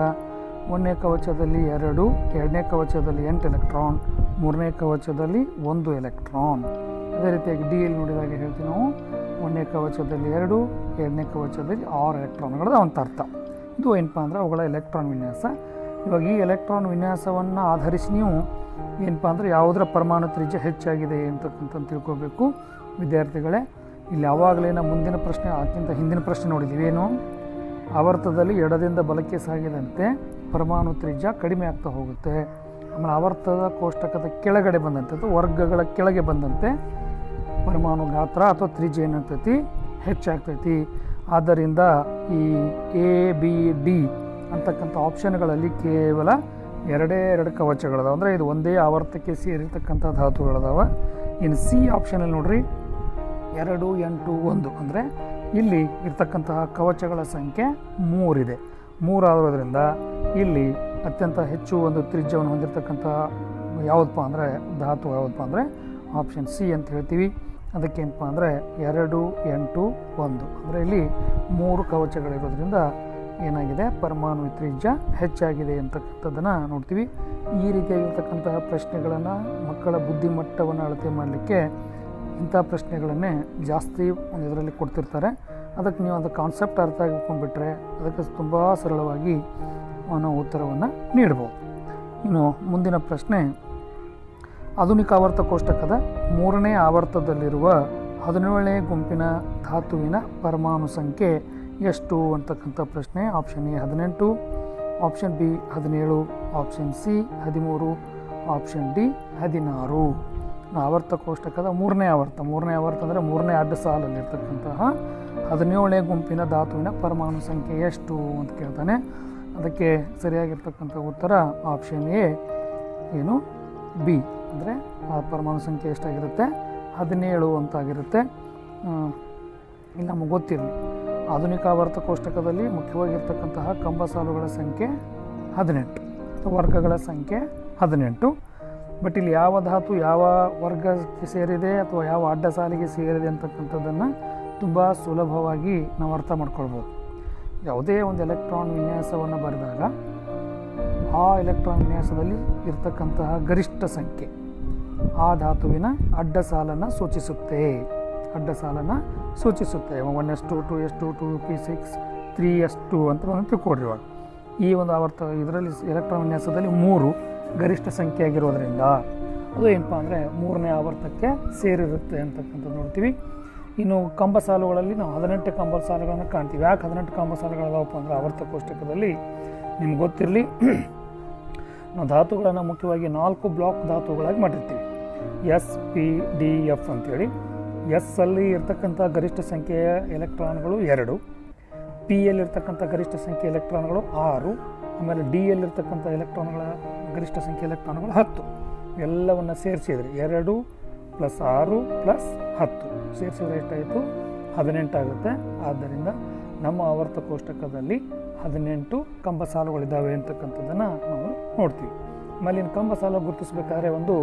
1ನೇ ಕವಚದಲ್ಲಿ 2, 2ನೇ ಕವಚದಲ್ಲಿ 8 ಎಲೆಕ್ಟ್ರಾನ್, 3ನೇ ಕವಚದಲ್ಲಿ 1 ಎಲೆಕ್ಟ್ರಾನ್. ಅದೇ ರೀತಿಯಾಗಿ ಡಿ ಎಲ್ ನೋಡಿದಾಗ ಹೇಳ್ತೀವಿ ನಾವು 1ನೇ ಕವಚದಲ್ಲಿ 2, 2ನೇ ಕವಚದಲ್ಲಿ 6 ಎಲೆಕ್ಟ್ರಾನ್ಗಳದ ಅಂತ ಅರ್ಥ. ಇದು ಏನಪ್ಪ ಅಂದರೆ ಅವುಗಳ ಎಲೆಕ್ಟ್ರಾನ್ ವಿನ್ಯಾಸ. ಇವಾಗ ಈ ಎಲೆಕ್ಟ್ರಾನ್ ವಿನ್ಯಾಸವನ್ನು ಆಧರಿಸಿ ನೀವು ಏನಪ್ಪ ಅಂದರೆ ಯಾವುದರ ಪರಮಾಣು ತ್ರಿಜ್ಯ ಹೆಚ್ಚಾಗಿದೆ ಅಂತಕ್ಕಂಥ ತಿಳ್ಕೊಬೇಕು ವಿದ್ಯಾರ್ಥಿಗಳೇ. ಇಲ್ಲಿ ಯಾವಾಗಲೇ ನಾವು ಮುಂದಿನ ಪ್ರಶ್ನೆ ಅದಕ್ಕಿಂತ ಹಿಂದಿನ ಪ್ರಶ್ನೆ ನೋಡಿದ್ದೀವಿ. ಏನು? ಆವರ್ತದಲ್ಲಿ ಎಡದಿಂದ ಬಲಕ್ಕೆ ಸಾಗಿದಂತೆ ಪರಮಾಣು ತ್ರಿಜ್ಯ ಕಡಿಮೆ ಆಗ್ತಾ ಹೋಗುತ್ತೆ. ಆಮೇಲೆ ಆವರ್ತದ ಕೋಷ್ಟಕದ ಕೆಳಗಡೆ ಬಂದಂತೆ ಅಥವಾ ವರ್ಗಗಳ ಕೆಳಗೆ ಬಂದಂತೆ ಪರಮಾಣು ಗಾತ್ರ ಅಥವಾ ತ್ರಿಜ್ಯ ಏನಾಗ್ತೈತಿ? ಹೆಚ್ಚಾಗ್ತೈತಿ. ಆದ್ದರಿಂದ ಈ ಎ ಬಿ ಡಿ ಅಂತಕ್ಕಂಥ ಆಪ್ಷನ್ಗಳಲ್ಲಿ ಕೇವಲ 2 ಕವಚಗಳದಾವೆ. ಅಂದರೆ ಇದು ಒಂದೇ ಆವರ್ತಕ್ಕೆ ಸೇರಿರ್ತಕ್ಕಂಥ ಧಾತುಗಳದಾವೆ. ಇನ್ನು ಸಿ ಆಪ್ಷನಲ್ಲಿ ನೋಡ್ರಿ 2, 8, 1 ಅಂದರೆ ಇಲ್ಲಿ ಇರ್ತಕ್ಕಂತಹ ಕವಚಗಳ ಸಂಖ್ಯೆ 3 ಇದೆ. 3 ಆಗೋದ್ರಿಂದ ಇಲ್ಲಿ ಅತ್ಯಂತ ಹೆಚ್ಚು ಒಂದು ತ್ರಿಜ್ಯವನ್ನು ಹೊಂದಿರತಕ್ಕಂಥ ಯಾವುದಪ್ಪ ಅಂದರೆ ಧಾತು ಯಾವುದಪ್ಪ ಅಂದರೆ ಆಪ್ಷನ್ ಸಿ ಅಂತ ಹೇಳ್ತೀವಿ. ಅದಕ್ಕೇನಪ್ಪ ಅಂದರೆ 2, 8, 1 ಅಂದರೆ ಇಲ್ಲಿ 3 ಕವಚಗಳಿರೋದ್ರಿಂದ ಏನಾಗಿದೆ? ಪರಮಾಣು ತ್ರಿಜ್ಯ ಹೆಚ್ಚಾಗಿದೆ ಅಂತಕ್ಕಂಥದ್ದನ್ನು ನೋಡ್ತೀವಿ. ಈ ರೀತಿಯಾಗಿರ್ತಕ್ಕಂತಹ ಪ್ರಶ್ನೆಗಳನ್ನು ಮಕ್ಕಳ ಬುದ್ಧಿಮಟ್ಟವನ್ನು ಅಳತೆ ಮಾಡಲಿಕ್ಕೆ ಇಂಥ ಪ್ರಶ್ನೆಗಳನ್ನೇ ಜಾಸ್ತಿ ಒಂದು ಇದರಲ್ಲಿ ಕೊಡ್ತಿರ್ತಾರೆ. ಅದಕ್ಕೆ ನೀವು ಅದು ಕಾನ್ಸೆಪ್ಟ್ ಅರ್ಥ ಆಗಿಕೊಂಡ್ಬಿಟ್ರೆ ಅದಕ್ಕೆ ತುಂಬ ಸರಳವಾಗಿ ನಾವು ಉತ್ತರವನ್ನು ನೀಡ್ಬೋದು. ಇನ್ನು ಮುಂದಿನ ಪ್ರಶ್ನೆ, ಆಧುನಿಕ ಆವರ್ತ ಕೋಷ್ಟಕದ 3ನೇ ಆವರ್ತದಲ್ಲಿರುವ 17ನೇ ಗುಂಪಿನ ಧಾತುವಿನ ಪರಮಾಣು ಸಂಖ್ಯೆ ಎಷ್ಟು ಅಂತಕ್ಕಂಥ ಪ್ರಶ್ನೆ. Option A 18, option B 17, option C 13, option D 16. ಆವರ್ತ ಕೋಷ್ಟಕದ 3ನೇ ಆವರ್ತ ಅಂದರೆ 3ನೇ ಅಡ್ಡ ಸಾಲಲ್ಲಿರ್ತಕ್ಕಂತಹ 17ನೇ ಗುಂಪಿನ ಧಾತುವಿನ ಪರಮಾಣು ಸಂಖ್ಯೆ ಎಷ್ಟು ಅಂತ ಕೇಳ್ತಾನೆ. ಅದಕ್ಕೆ ಸರಿಯಾಗಿರ್ತಕ್ಕಂಥ ಉತ್ತರ ಆಪ್ಷನ್ ಎ ಏನು? ಬಿ ಅಂದರೆ ಆ ಪರಮಾಣು ಸಂಖ್ಯೆ ಎಷ್ಟಾಗಿರುತ್ತೆ? 17 ಅಂತಾಗಿರುತ್ತೆ. ಇಲ್ಲಿ ನಮಗೆ ಗೊತ್ತಿರಲಿ, ಆಧುನಿಕ ಆವರ್ತ ಕೋಷ್ಟಕದಲ್ಲಿ ಮುಖ್ಯವಾಗಿರ್ತಕ್ಕಂತಹ ಕಂಬ ಸಾಲುಗಳ ಸಂಖ್ಯೆ 18, ವರ್ಗಗಳ ಸಂಖ್ಯೆ 18. ಬಟ್ ಇಲ್ಲಿ ಯಾವ ಧಾತು ಯಾವ ವರ್ಗಕ್ಕೆ ಸೇರಿದೆ ಅಥವಾ ಯಾವ ಅಡ್ಡ ಸಾಲಿಗೆ ಸೇರಿದೆ ಅಂತಕ್ಕಂಥದ್ದನ್ನು ತುಂಬ ಸುಲಭವಾಗಿ ನಾವು ಅರ್ಥ ಮಾಡ್ಕೊಳ್ಬೋದು. ಯಾವುದೇ ಒಂದು ಎಲೆಕ್ಟ್ರಾನ್ ವಿನ್ಯಾಸವನ್ನು ಬರೆದಾಗ ಆ ಎಲೆಕ್ಟ್ರಾನ್ ವಿನ್ಯಾಸದಲ್ಲಿ ಇರ್ತಕ್ಕಂತಹ ಗರಿಷ್ಠ ಸಂಖ್ಯೆ ಆ ಧಾತುವಿನ ಅಡ್ಡ ಸಾಲನ್ನು ಸೂಚಿಸುತ್ತೆ. 1s2, 2s2, 2p6, 3s2 ಅಂತ ತಿಳ್ಕೊಡ್ರಿ. ಇವಾಗ ಈ ಒಂದು ಆವರ್ತ ಇದರಲ್ಲಿ ಎಲೆಕ್ಟ್ರಾನ್ ವಿನ್ಯಾಸದಲ್ಲಿ 3 ಗರಿಷ್ಠ ಸಂಖ್ಯೆ ಆಗಿರೋದ್ರಿಂದ ಅದು ಏನಪ್ಪ ಅಂದರೆ 3ನೇ ಆವರ್ತಕ್ಕೆ ಸೇರಿರುತ್ತೆ ಅಂತಕ್ಕಂಥದ್ದು ನೋಡ್ತೀವಿ. ಇನ್ನು ಕಂಬ ಸಾಲುಗಳಲ್ಲಿ ನಾವು 18 ಕಂಬ ಸಾಲುಗಳನ್ನು ಕಾಣ್ತೀವಿ. ಯಾಕೆ 18 ಕಂಬ ಸಾಲುಗಳಾದವಪ್ಪ ಅಂದರೆ ಆವರ್ತ ಕೋಷ್ಟಕದಲ್ಲಿ ನಿಮ್ಗೆ ಗೊತ್ತಿರಲಿ, ನಾವು ಧಾತುಗಳನ್ನು ಮುಖ್ಯವಾಗಿ 4 ಬ್ಲಾಕ್ ಧಾತುಗಳಾಗಿ ಮಾಡಿರ್ತೀವಿ. ಎಸ್, ಪಿ, ಡಿ, ಎಫ್ ಅಂತೇಳಿ. ಎಸ್ ಅಲ್ಲಿ ಇರ್ತಕ್ಕಂಥ ಗರಿಷ್ಠ ಸಂಖ್ಯೆಯ ಎಲೆಕ್ಟ್ರಾನ್ಗಳು 2, ಪಿ ಯಲ್ಲಿರ್ತಕ್ಕಂಥ ಗರಿಷ್ಠ ಸಂಖ್ಯೆ ಎಲೆಕ್ಟ್ರಾನ್ಗಳು 6, ಆಮೇಲೆ ಡಿ ಯಲ್ಲಿರ್ತಕ್ಕಂಥ ಎಲೆಕ್ಟ್ರಾನ್ಗಳ ಗರಿಷ್ಠ ಸಂಖ್ಯೆ ಎಲೆಕ್ಟ್ರಾನ್ಗಳು 10. ಎಲ್ಲವನ್ನು ಸೇರಿಸಿದ್ರೆ 2 + 6 + 10 ಸೇರಿಸಿದ್ರೆ ಎಷ್ಟಾಯಿತು? 18 ಆಗುತ್ತೆ. ಆದ್ದರಿಂದ ನಮ್ಮ ಆವರ್ತ ಕೋಷ್ಟಕದಲ್ಲಿ 18 ಕಂಬ ಸಾಲುಗಳಿದ್ದಾವೆ ಅಂತಕ್ಕಂಥದ್ದನ್ನು ನಾವು ನೋಡ್ತೀವಿ. ಆಮೇಲೆ ಇನ್ನು ಕಂಬ ಸಾಲು ಗುರುತಿಸಬೇಕಾದ್ರೆ ಒಂದು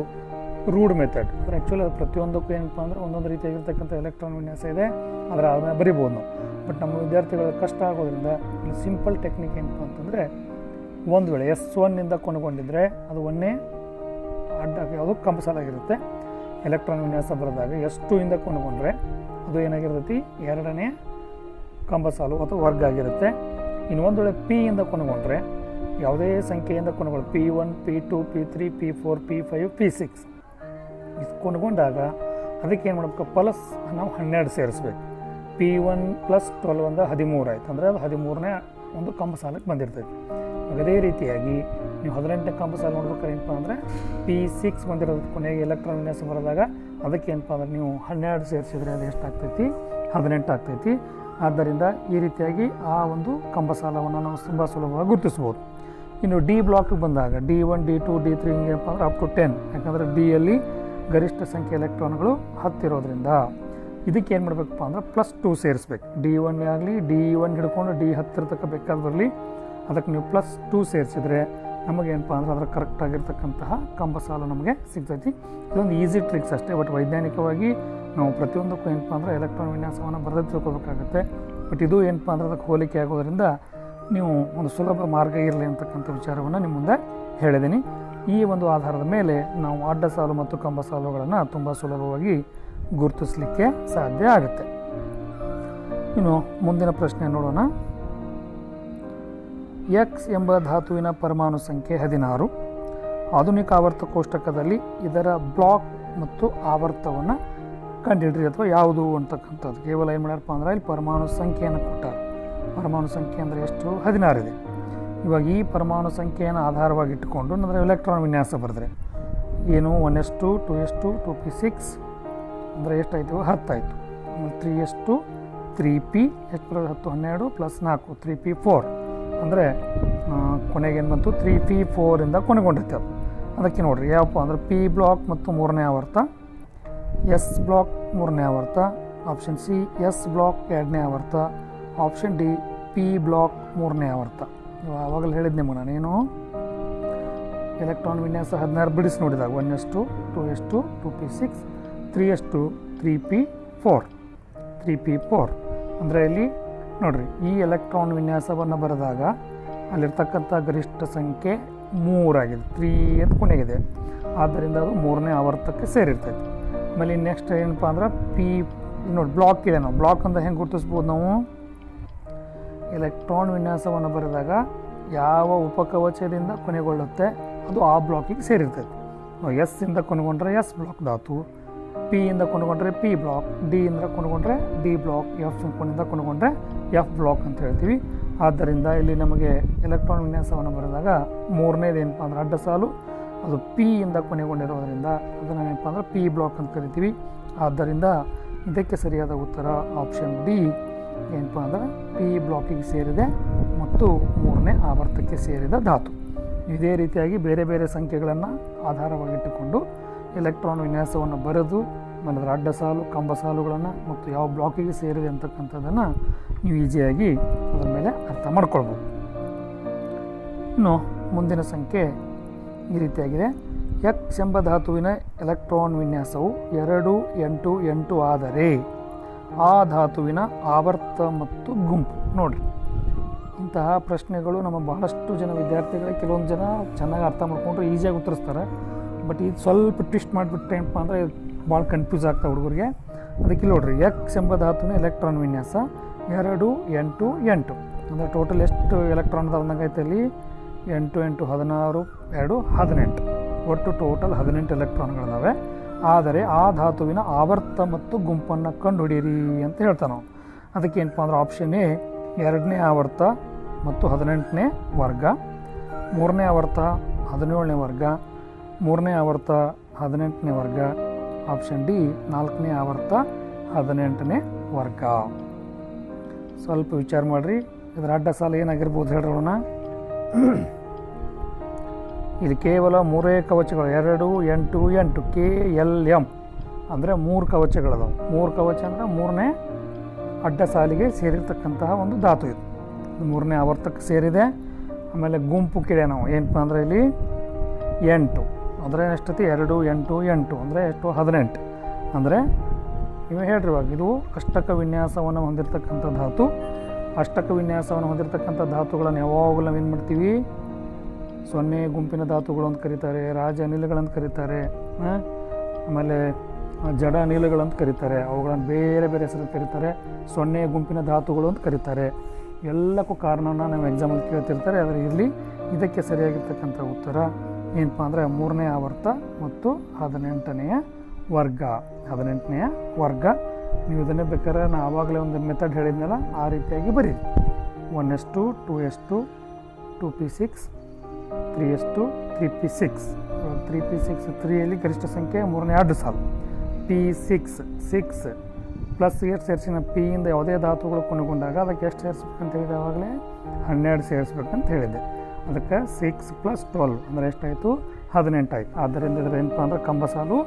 ರೂಡ್ ಮೆಥಡ್ ಅಂದರೆ ಆ್ಯಕ್ಚುಲಿ ಅದು ಪ್ರತಿಯೊಂದಕ್ಕೂ ಏನಪ್ಪ ಅಂದರೆ ಒಂದೊಂದು ರೀತಿಯಾಗಿರ್ತಕ್ಕಂಥ ಎಲೆಕ್ಟ್ರಾನ್ ವಿನ್ಯಾಸ ಇದೆ, ಅದನ್ನ ಬರಿಬೋದು ನಾವು. ಬಟ್ ನಮ್ಮ ವಿದ್ಯಾರ್ಥಿಗಳಿಗೆ ಕಷ್ಟ ಆಗೋದ್ರಿಂದ ಇಲ್ಲಿ ಸಿಂಪಲ್ ಟೆಕ್ನಿಕ್ ಏನಪ್ಪ ಅಂತಂದರೆ, ಒಂದು ವೇಳೆ S1 ಕೊನೆಗೊಂಡಿದ್ದರೆ ಅದು 1ನೇ ಅಡ್ಡ ಯಾವುದು ಕಂಬ ಸಾಲಾಗಿರುತ್ತೆ. ಎಲೆಕ್ಟ್ರಾನ್ ವಿನ್ಯಾಸ ಬರೆದಾಗ S2 ಕೊನೆಗೊಂಡ್ರೆ ಅದು ಏನಾಗಿರ್ತೈತಿ? 2ನೇ ಕಂಬ ಸಾಲು ಅಥವಾ ವರ್ಗ ಆಗಿರುತ್ತೆ. ಇನ್ನು ಒಂದು ವೇಳೆ P ಕೊನೆಗೊಂಡ್ರೆ ಯಾವುದೇ ಸಂಖ್ಯೆಯಿಂದ ಕೊನೆಗಳು P1, P2, P3, P4, P5, P6 ಇದು ಕೊನೆಗೊಂಡಾಗ ಅದಕ್ಕೆ ಏನು ಮಾಡಬೇಕು? ಪ್ಲಸ್ ನಾವು 12 ಸೇರಿಸ್ಬೇಕು. P1 + 12 ಅಂದರೆ 13 ಆಯ್ತು. ಅಂದರೆ ಅದು 13ನೇ ಒಂದು ಕಂಬ ಸಾಲಕ್ಕೆ ಬಂದಿರ್ತೈತಿ. ಅದೇ ರೀತಿಯಾಗಿ ನೀವು 18ನೇ ಕಂಬ ಸಾಲು ನೋಡ್ಬೇಕಾದ್ರೆ ಏನಪ್ಪ ಅಂದರೆ P6 ಬಂದಿರೋದು ಕೊನೆಗೆ ಎಲೆಕ್ಟ್ರಾನ್ ವಿನ್ಯಾಸ ಬರೆದಾಗ ಅದಕ್ಕೆ ಏನಪ್ಪ ಅಂದರೆ ನೀವು 12 ಸೇರಿಸಿದ್ರೆ ಅದು ಎಷ್ಟಾಗ್ತೈತಿ? 18 ಆಗ್ತೈತಿ. ಆದ್ದರಿಂದ ಈ ರೀತಿಯಾಗಿ ಆ ಒಂದು ಕಂಬ ಸಾಲವನ್ನು ನಾವು ತುಂಬ ಸುಲಭವಾಗಿ ಗುರುತಿಸ್ಬೋದು. ಇನ್ನು ಡಿ ಬ್ಲಾಕ್ಗೆ ಬಂದಾಗ D1, D2, D3 ಹಿಂಗೇನಪ್ಪ ಅಂದರೆ ಅಪ್ ಟು 10. ಯಾಕಂದರೆ ಡಿಯಲ್ಲಿ ಗರಿಷ್ಠ ಸಂಖ್ಯೆ ಎಲೆಕ್ಟ್ರಾನ್ಗಳು 10 ಇರೋದ್ರಿಂದ ಇದಕ್ಕೆ ಏನು ಮಾಡಬೇಕಪ್ಪ ಅಂದರೆ +2 ಸೇರಿಸ್ಬೇಕು. D1 ಆಗಲಿ D1 ಹಿಡ್ಕೊಂಡು D10 ತನಕ ಬೇಕಾದ ಬರಲಿ, ಅದಕ್ಕೆ ನೀವು +2 ಸೇರಿಸಿದ್ರೆ ನಮಗೇನಪ್ಪ ಅಂದರೆ ಅದರ ಕರೆಕ್ಟಾಗಿರ್ತಕ್ಕಂತಹ ಕಂಬ ಸಾಲು ನಮಗೆ ಸಿಗ್ತೈತಿ. ಇದೊಂದು ಈಸಿ ಟ್ರಿಕ್ಸ್ ಅಷ್ಟೇ. ಬಟ್ ವೈಜ್ಞಾನಿಕವಾಗಿ ನಾವು ಪ್ರತಿಯೊಂದಕ್ಕೂ ಏನಪ್ಪ ಅಂದರೆ ಎಲೆಕ್ಟ್ರಾನ್ ವಿನ್ಯಾಸವನ್ನು ಬರೆದು ತಿಳ್ಕೊಬೇಕಾಗುತ್ತೆ. ಬಟ್ ಇದು ಏನಪ್ಪ ಅಂದ್ರೆ ಅದಕ್ಕೆ ಹೋಲಿಕೆ ಆಗೋದರಿಂದ ನೀವು ಒಂದು ಸುಲಭ ಮಾರ್ಗ ಇರಲಿ ಅಂತಕ್ಕಂಥ ವಿಚಾರವನ್ನು ನಿಮ್ಮ ಮುಂದೆ ಹೇಳಿದ್ದೀನಿ. ಈ ಒಂದು ಆಧಾರದ ಮೇಲೆ ನಾವು ಅಡ್ಡ ಸಾಲು ಮತ್ತು ಕಂಬ ಸಾಲುಗಳನ್ನು ತುಂಬ ಸುಲಭವಾಗಿ ಗುರುತಿಸಲಿಕ್ಕೆ ಸಾಧ್ಯ ಆಗುತ್ತೆ. ಇನ್ನು ಮುಂದಿನ ಪ್ರಶ್ನೆ ನೋಡೋಣ. ಎಕ್ಸ್ ಎಂಬ ಧಾತುವಿನ ಪರಮಾಣು ಸಂಖ್ಯೆ 16. ಆಧುನಿಕ ಆವರ್ತ ಕೋಷ್ಟಕದಲ್ಲಿ ಇದರ ಬ್ಲಾಕ್ ಮತ್ತು ಆವರ್ತವನ್ನು ಕಂಡುಹಿಡ್ರಿ ಅಥವಾ ಯಾವುದು ಅಂತಕ್ಕಂಥದ್ದು. ಕೇವಲ ಏನು ಮಾಡ್ಯಾರಪ್ಪ ಅಂದ್ರೆ ಇಲ್ಲಿ ಪರಮಾಣು ಸಂಖ್ಯೆಯನ್ನು ಕೊಟ್ಟಾರೆ. ಪರಮಾಣು ಸಂಖ್ಯೆ ಅಂದರೆ ಎಷ್ಟು? 16 ಇದೆ. ಇವಾಗ ಈ ಪರಮಾಣು ಸಂಖ್ಯೆಯನ್ನು ಆಧಾರವಾಗಿ ಇಟ್ಟುಕೊಂಡು ಅಂದರೆ ಎಲೆಕ್ಟ್ರಾನ್ ವಿನ್ಯಾಸ ಬರೆದ್ರೆ ಏನು 1s2 2s2 2p6 ಅಂದರೆ ಎಷ್ಟಾಯಿತು? 10 ಆಯಿತು. 3s2 3p ಎಷ್ಟು ಬರೋದು? 10 12 ಪ್ಲಸ್ 4 3p4 ಅಂದರೆ ಕೊನೆಗೆ ಏನು ಬಂತು? 3p4 ಕೊನೆಗೊಂಡೈತೆ ಅದು. ಅದಕ್ಕೆ ನೋಡಿರಿ ಯಾವಪ್ಪ ಅಂದ್ರೆ ಪಿ ಬ್ಲಾಕ್ ಮತ್ತು 3ನೇ ಆವರ್ತ, ಎಸ್ ಬ್ಲಾಕ್ 3ನೇ ಆವರ್ತ, ಆಪ್ಷನ್ ಸಿ ಎಸ್ ಬ್ಲಾಕ್ 2ನೇ ಆವರ್ತ, ಆಪ್ಷನ್ ಡಿ ಪಿ ಬ್ಲಾಕ್ 3ನೇ ಆವರ್ತ. ಆವಾಗಲೇ ಹೇಳಿದ್ದೆ ನಿಮಗೆ ನಾನೇನು ಎಲೆಕ್ಟ್ರಾನ್ ವಿನ್ಯಾಸ 16 ಬಿಡಿಸಿ ನೋಡಿದಾಗ 1s2 2s2 2p6 3s2 3p4 ಅಂದರೆ ಇಲ್ಲಿ ನೋಡಿರಿ ಈ ಎಲೆಕ್ಟ್ರಾನ್ ವಿನ್ಯಾಸವನ್ನು ಬರೆದಾಗ ಅಲ್ಲಿರ್ತಕ್ಕಂಥ ಗರಿಷ್ಠ ಸಂಖ್ಯೆ 3 ಆಗಿದೆ. 3 ಅಂತ ಕೊನೆಗಿದೆ. ಆದ್ದರಿಂದ ಅದು 3ನೇ ಆವರ್ತಕ್ಕೆ ಸೇರಿರ್ತೈತೆ. ಆಮೇಲೆ ನೆಕ್ಸ್ಟ್ ಏನಪ್ಪ ಅಂದ್ರೆ ಪಿ ನೋಡಿ ಬ್ಲಾಕ್ ಇದೆ. ನಾವು ಬ್ಲಾಕ್ ಅಂತ ಹೆಂಗೆ ಗುರುತಿಸ್ಬೋದು? ನಾವು ಎಲೆಕ್ಟ್ರಾನ್ ವಿನ್ಯಾಸವನ್ನು ಬರೆದಾಗ ಯಾವ ಉಪಕವಚದಿಂದ ಕೊನೆಗೊಳ್ಳುತ್ತೆ ಅದು ಆ ಬ್ಲಾಕಿಗೆ ಸೇರಿರ್ತೈತೆ. ಎಸ್ ಇಂದ ಕೊನೆಗೊಂಡ್ರೆ ಎಸ್ ಬ್ಲಾಕ್ ಧಾತು, ಪಿ ಇಂದ ಕೊನೆಗೊಂಡ್ರೆ ಪಿ ಬ್ಲಾಕ್, ಡಿ ಇಂದ ಕೊನೆಗೊಂಡ್ರೆ ಡಿ ಬ್ಲಾಕ್, ಎಫ್ ಇಂದ ಕೊನೆಗೊಂಡ್ರೆ ಎಫ್ ಬ್ಲಾಕ್ ಅಂತ ಹೇಳ್ತೀವಿ. ಆದ್ದರಿಂದ ಇಲ್ಲಿ ನಮಗೆ ಎಲೆಕ್ಟ್ರಾನ್ ವಿನ್ಯಾಸವನ್ನು ಬರೆದಾಗ 3ನೇದು ಏನಪ್ಪ ಅಂದ್ರೆ ಅಡ್ಡ ಸಾಲು, ಅದು ಪಿ ಇಂದ ಕೊನೆಗೊಂಡಿರೋದರಿಂದ ಅದನ್ನು ಏನಪ್ಪ ಅಂದ್ರೆ ಪಿ ಬ್ಲಾಕ್ ಅಂತ ಕರಿತೀವಿ. ಆದ್ದರಿಂದ ಇದಕ್ಕೆ ಸರಿಯಾದ ಉತ್ತರ ಆಪ್ಷನ್ ಡಿ ಏನಪ್ಪ ಅಂದ್ರೆ ಪಿ ಬ್ಲಾಕಿಗೆ ಸೇರಿದೆ ಮತ್ತು 3ನೇ ಆವರ್ತಕ್ಕೆ ಸೇರಿದ ಧಾತು. ಇದೇ ರೀತಿಯಾಗಿ ಬೇರೆ ಬೇರೆ ಸಂಖ್ಯೆಗಳನ್ನು ಆಧಾರವಾಗಿಟ್ಟುಕೊಂಡು ಎಲೆಕ್ಟ್ರಾನ್ ವಿನ್ಯಾಸವನ್ನು ಬರೆದು ಆಮೇಲೆ ಅದರ ಅಡ್ಡ ಸಾಲು ಕಂಬ ಸಾಲುಗಳನ್ನು ಮತ್ತು ಯಾವ ಬ್ಲಾಕಿಗೆ ಸೇರಿದೆ ಅಂತಕ್ಕಂಥದ್ದನ್ನು ನೀವು ಈಸಿಯಾಗಿ ಅದರ ಮೇಲೆ ಅರ್ಥ ಮಾಡ್ಕೊಳ್ಬೋದು. ಇನ್ನು ಮುಂದಿನ ಸಂಖ್ಯೆ ಈ ರೀತಿಯಾಗಿದೆ. ಎಕ್ಸ್ ಎಂಬ ಧಾತುವಿನ ಎಲೆಕ್ಟ್ರಾನ್ ವಿನ್ಯಾಸವು 2 8 8 ಆದರೆ ಆ ಧಾತುವಿನ ಆವರ್ತ ಮತ್ತು ಗುಂಪು. ನೋಡಿರಿ, ಇಂತಹ ಪ್ರಶ್ನೆಗಳು ನಮ್ಮ ಬಹಳಷ್ಟು ಜನ ವಿದ್ಯಾರ್ಥಿಗಳಿಗೆ ಕೆಲವೊಂದು ಜನ ಚೆನ್ನಾಗಿ ಅರ್ಥ ಮಾಡ್ಕೊಂಡ್ರೆ ಈಸಿಯಾಗಿ ಉತ್ತರಿಸ್ತಾರೆ. ಬಟ್ ಇದು ಸ್ವಲ್ಪ ಟ್ವಿಸ್ಟ್ ಮಾಡಿಬಿಟ್ರೆ ಏನಪ್ಪ ಅಂದರೆ ಭಾಳ ಕನ್ಫ್ಯೂಸ್ ಆಗ್ತಾವೆ ಹುಡುಗರಿಗೆ. ಅದಕ್ಕೆ ನೋಡಿರಿ, ಎಕ್ಸ್ ಎಂಬ ಧಾತುವಿನ ಎಲೆಕ್ಟ್ರಾನ್ ವಿನ್ಯಾಸ 2 8 8 ಅಂದರೆ ಟೋಟಲ್ ಎಷ್ಟು ಎಲೆಕ್ಟ್ರಾನ್ ಅದಾಗೈತೆ ಅಲ್ಲಿ? 8 8 16 2 18 ಒಟ್ಟು ಟೋಟಲ್ 18 ಎಲೆಕ್ಟ್ರಾನ್ಗಳಿದ್ದಾವೆ. ಆದರೆ ಆ ಧಾತುವಿನ ಆವರ್ತ ಮತ್ತು ಗುಂಪನ್ನು ಕಂಡುಹಿಡಿಯಿರಿ ಅಂತ ಹೇಳ್ತಾನೆ ನಾವು. ಅದಕ್ಕೆ ಏನಪ್ಪ ಅಂದ್ರೆ ಆಪ್ಷನ್ ಎ 2ನೇ ಆವರ್ತ ಮತ್ತು 18ನೇ ವರ್ಗ, 3ನೇ ಆವರ್ತ 17ನೇ ವರ್ಗ, 3ನೇ ಆವರ್ತ 18ನೇ ವರ್ಗ, ಆಪ್ಷನ್ ಡಿ 4ನೇ ಆವರ್ತ 18ನೇ ವರ್ಗ. ಸ್ವಲ್ಪ ವಿಚಾರ ಮಾಡಿರಿ, ಇದರ ಅಡ್ಡ ಸಾಲು ಏನಾಗಿರ್ಬೋದು ಹೇಳೋಣ. ಇಲ್ಲಿ ಕೇವಲ 3 ಕವಚಗಳು 2 8 8 KLM ಅಂದರೆ 3 ಕವಚಗಳದಾವೆ. 3 ಕವಚ ಅಂದರೆ 3ನೇ ಅಡ್ಡ ಸಾಲಿಗೆ ಸೇರಿರ್ತಕ್ಕಂತಹ ಒಂದು ಧಾತು ಇದು. 3ನೇ ಆವರ್ತಕ್ಕೆ ಸೇರಿದೆ. ಆಮೇಲೆ ಗುಂಪು ಕಿಡೆ ನಾವು ಏನಪ್ಪ ಅಂದರೆ ಇಲ್ಲಿ 8 ಅಂದರೆ ಎಷ್ಟೈತಿ? 2 8 8 ಅಂದರೆ ಎಷ್ಟು? 18 ಅಂದರೆ ನೀವು ಹೇಳ್ರಿ ಇವಾಗ ಇದು ಅಷ್ಟಕ ವಿನ್ಯಾಸವನ್ನು ಹೊಂದಿರತಕ್ಕಂಥ ಧಾತು. ಅಷ್ಟಕ ವಿನ್ಯಾಸವನ್ನು ಹೊಂದಿರತಕ್ಕಂಥ ಧಾತುಗಳನ್ನು ಯಾವಾಗಲೂ ನಾವೇನು ಮಾಡ್ತೀವಿ? 0 ಗುಂಪಿನ ಧಾತುಗಳು ಅಂತ ಕರೀತಾರೆ, ರಾಜ ಅನಿಲಗಳಂತ ಕರೀತಾರೆ, ಆಮೇಲೆ ಜಡ ಅನಿಲಗಳಂತ ಕರೀತಾರೆ. ಅವುಗಳನ್ನು ಬೇರೆ ಬೇರೆ ಹೆಸರು ಕರೀತಾರೆ. 0 ಗುಂಪಿನ ಧಾತುಗಳು ಅಂತ ಕರೀತಾರೆ. ಎಲ್ಲಕ್ಕೂ ಕಾರಣನ ನಾವು ಎಕ್ಸಾಮಲ್ಲಿ ಕೇಳ್ತಿರ್ತಾರೆ. ಆದರೆ ಇಲ್ಲಿ ಇದಕ್ಕೆ ಸರಿಯಾಗಿರ್ತಕ್ಕಂಥ ಉತ್ತರ ಏನಪ್ಪ ಅಂದರೆ 3ನೇ ಆವರ್ತ ಮತ್ತು 18ನೇ ವರ್ಗ. 18ನೇ ವರ್ಗ. ನೀವು ಇದನ್ನೇ ಬೇಕಾದ್ರೆ ನಾನು ಆವಾಗಲೇ ಒಂದು ಮೆಥಡ್ ಹೇಳಿದ್ನಲ್ಲ ಆ ರೀತಿಯಾಗಿ ಬರೀರಿ. 1s2 2s2 2p6 3s2 3p6 3p6 3ಯಲ್ಲಿ ಗರಿಷ್ಠ ಸಂಖ್ಯೆ 3ನೇ ಅಡ್ಡ ಸಾಲು. p6 6 ಪ್ಲಸ್ ಎಷ್ಟು ಸೇರಿಸಿನ ಪಿ ಇಂದ ಯಾವುದೇ ಧಾತುಗಳು ಕೊನೆಗೊಂಡಾಗ ಅದಕ್ಕೆ ಎಷ್ಟು ಸೇರಿಸ್ಬೇಕಂತ ಹೇಳಿದೆ? ಆವಾಗಲೇ 12 ಸೇರಿಸ್ಬೇಕಂತ ಹೇಳಿದೆ. ಅದಕ್ಕೆ 6 + 12 ಅಂದರೆ ಎಷ್ಟಾಯಿತು? 18 ಆಯಿತು. ಆದ್ದರಿಂದ ಇದರ ಏನಪ್ಪ ಅಂದ್ರೆ ಕಂಬ ಸಾಲು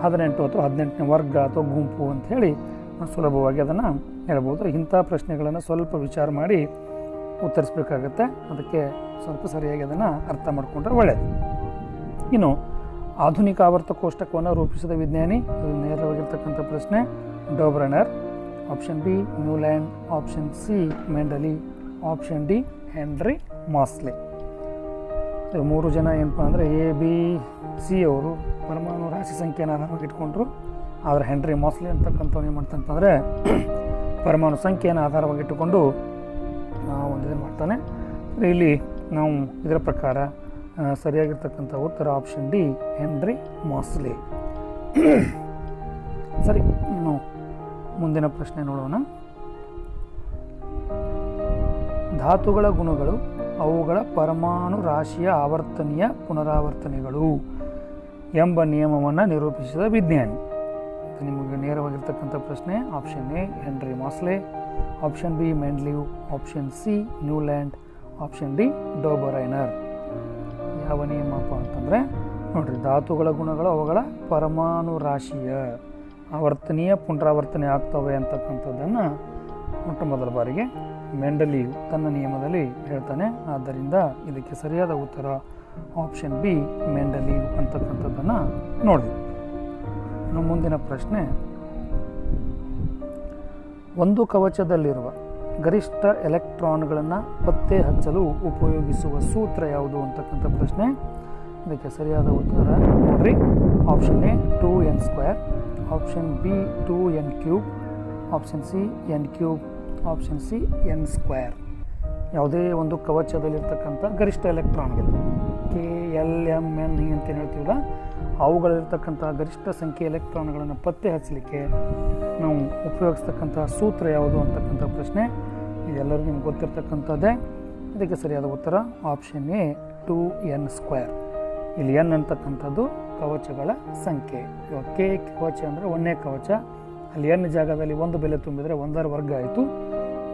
18 ಅಥವಾ 18ನೇ ವರ್ಗ ಅಥವಾ ಗುಂಪು ಅಂಥೇಳಿ ಸುಲಭವಾಗಿ ಅದನ್ನು ಹೇಳ್ಬೋದು. ಇಂಥ ಪ್ರಶ್ನೆಗಳನ್ನು ಸ್ವಲ್ಪ ವಿಚಾರ ಮಾಡಿ ಉತ್ತರಿಸಬೇಕಾಗತ್ತೆ. ಅದಕ್ಕೆ ಸ್ವಲ್ಪ ಸರಿಯಾಗಿ ಅದನ್ನು ಅರ್ಥ ಮಾಡಿಕೊಂಡ್ರೆ ಒಳ್ಳೆಯದು. ಇನ್ನು ಆಧುನಿಕ ಆವರ್ತ ಕೋಷ್ಟಕವನ್ನು ರೂಪಿಸಿದ ವಿಜ್ಞಾನಿ, ಇದು ನೇರವಾಗಿರ್ತಕ್ಕಂಥ ಪ್ರಶ್ನೆ, Dobereiner. Option B Newland, option C Mendeleev, option D Henry Moseley. ಮೂರು ಜನ ಏನಪ್ಪ ಅಂದರೆ ಎ ಬಿ ಸಿ ಅವರು ಪರಮಾಣು ರಾಶಿ ಸಂಖ್ಯೆಯನ್ನು ಆಧಾರವಾಗಿ ಇಟ್ಕೊಂಡ್ರು. ಆದರೆ ಹೆನ್ರಿ ಮಾಸ್ಲೆ ಅಂತಕ್ಕಂಥವ್ರು ಏನು ಮಾಡ್ತಾನಂತಂದರೆ ಪರಮಾಣು ಸಂಖ್ಯೆಯನ್ನು ಆಧಾರವಾಗಿ ಇಟ್ಟುಕೊಂಡು ಒಂದು ಇದನ್ನು ಮಾಡ್ತಾನೆ. ಇಲ್ಲಿ ನಾವು ಇದರ ಪ್ರಕಾರ ಸರಿಯಾಗಿರ್ತಕ್ಕಂಥ ಉತ್ತರ ಆಪ್ಷನ್ ಡಿ ಹೆನ್ರಿ ಮಾಸ್ಲೆ. ಸರಿ, ಇನ್ನು ಮುಂದಿನ ಪ್ರಶ್ನೆ ನೋಡೋಣ. ಧಾತುಗಳ ಗುಣಗಳು ಅವುಗಳ ಪರಮಾಣು ರಾಶಿಯ ಆವರ್ತನೀಯ ಪುನರಾವರ್ತನೆಗಳು ಎಂಬ ನಿಯಮವನ್ನು ನಿರೂಪಿಸಿದ ವಿಜ್ಞಾನಿ. ನಿಮಗೆ ನೇರವಾಗಿರ್ತಕ್ಕಂಥ ಪ್ರಶ್ನೆ. Option A Henry Moseley, option B Mendeleev, option C Newland, option D Dobereiner. ಯಾವ ನಿಯಮಪ್ಪ ಅಂತಂದರೆ ನೋಡಿರಿ, ಧಾತುಗಳ ಗುಣಗಳು ಅವುಗಳ ಪರಮಾಣು ರಾಶಿಯ ಆವರ್ತನೀಯ ಪುನರಾವರ್ತನೆ ಆಗ್ತವೆ ಅಂತಕ್ಕಂಥದ್ದನ್ನು ಮೊಟ್ಟ ಮೊದಲ ಬಾರಿಗೆ ಮೆಂಡಲೀವ್ ತನ್ನ ನಿಯಮದಲ್ಲಿ ಹೇಳ್ತಾನೆ. ಆದ್ದರಿಂದ ಇದಕ್ಕೆ ಸರಿಯಾದ ಉತ್ತರ ಆಪ್ಷನ್ ಬಿ ಮೆಂಡಲೀವ್ ಅಂತಕ್ಕಂಥದ್ದನ್ನು ನೋಡಿದ್ವಿ. ಇನ್ನು ಮುಂದಿನ ಪ್ರಶ್ನೆ, ಒಂದು ಕವಚದಲ್ಲಿರುವ ಗರಿಷ್ಠ ಎಲೆಕ್ಟ್ರಾನ್ಗಳನ್ನು ಪತ್ತೆ ಹಚ್ಚಲು ಉಪಯೋಗಿಸುವ ಸೂತ್ರ ಯಾವುದು ಅಂತಕ್ಕಂಥ ಪ್ರಶ್ನೆ. ಇದಕ್ಕೆ ಸರಿಯಾದ ಉತ್ತರ ನೋಡ್ರಿ, option A 2n², option B 2n³, option C n³, option C n². ಯಾವುದೇ ಒಂದು ಕವಚದಲ್ಲಿರ್ತಕ್ಕಂಥ ಗರಿಷ್ಠ ಎಲೆಕ್ಟ್ರಾನ್ಗಳು KLMN ಅಂತೇನು ಹೇಳ್ತೀವಲ್ಲ, ಅವುಗಳಿರ್ತಕ್ಕಂಥ ಗರಿಷ್ಠ ಸಂಖ್ಯೆ ಎಲೆಕ್ಟ್ರಾನ್ಗಳನ್ನು ಪತ್ತೆ ಹಚ್ಚಲಿಕ್ಕೆ ನಾವು ಉಪಯೋಗಿಸ್ತಕ್ಕಂಥ ಸೂತ್ರ ಯಾವುದು ಅಂತಕ್ಕಂಥ ಪ್ರಶ್ನೆ. ಇದೆಲ್ಲರಿಗೂ ನಿಮ್ಗೆ ಗೊತ್ತಿರ್ತಕ್ಕಂಥದ್ದೇ. ಇದಕ್ಕೆ ಸರಿಯಾದ ಉತ್ತರ ಆಪ್ಷನ್ ಎ 2n². ಇಲ್ಲಿ ಎನ್ ಅಂತಕ್ಕಂಥದ್ದು ಕವಚಗಳ ಸಂಖ್ಯೆ. ಇವಾಗ ಕೆ ಕವಚ ಅಂದರೆ ಒಂದನೇ ಕವಚ, ಅಲ್ಲಿ ಎನ್ ಜಾಗದಲ್ಲಿ ಒಂದು ಬೆಲೆ ತುಂಬಿದರೆ 1ರ ವರ್ಗ ಆಯಿತು.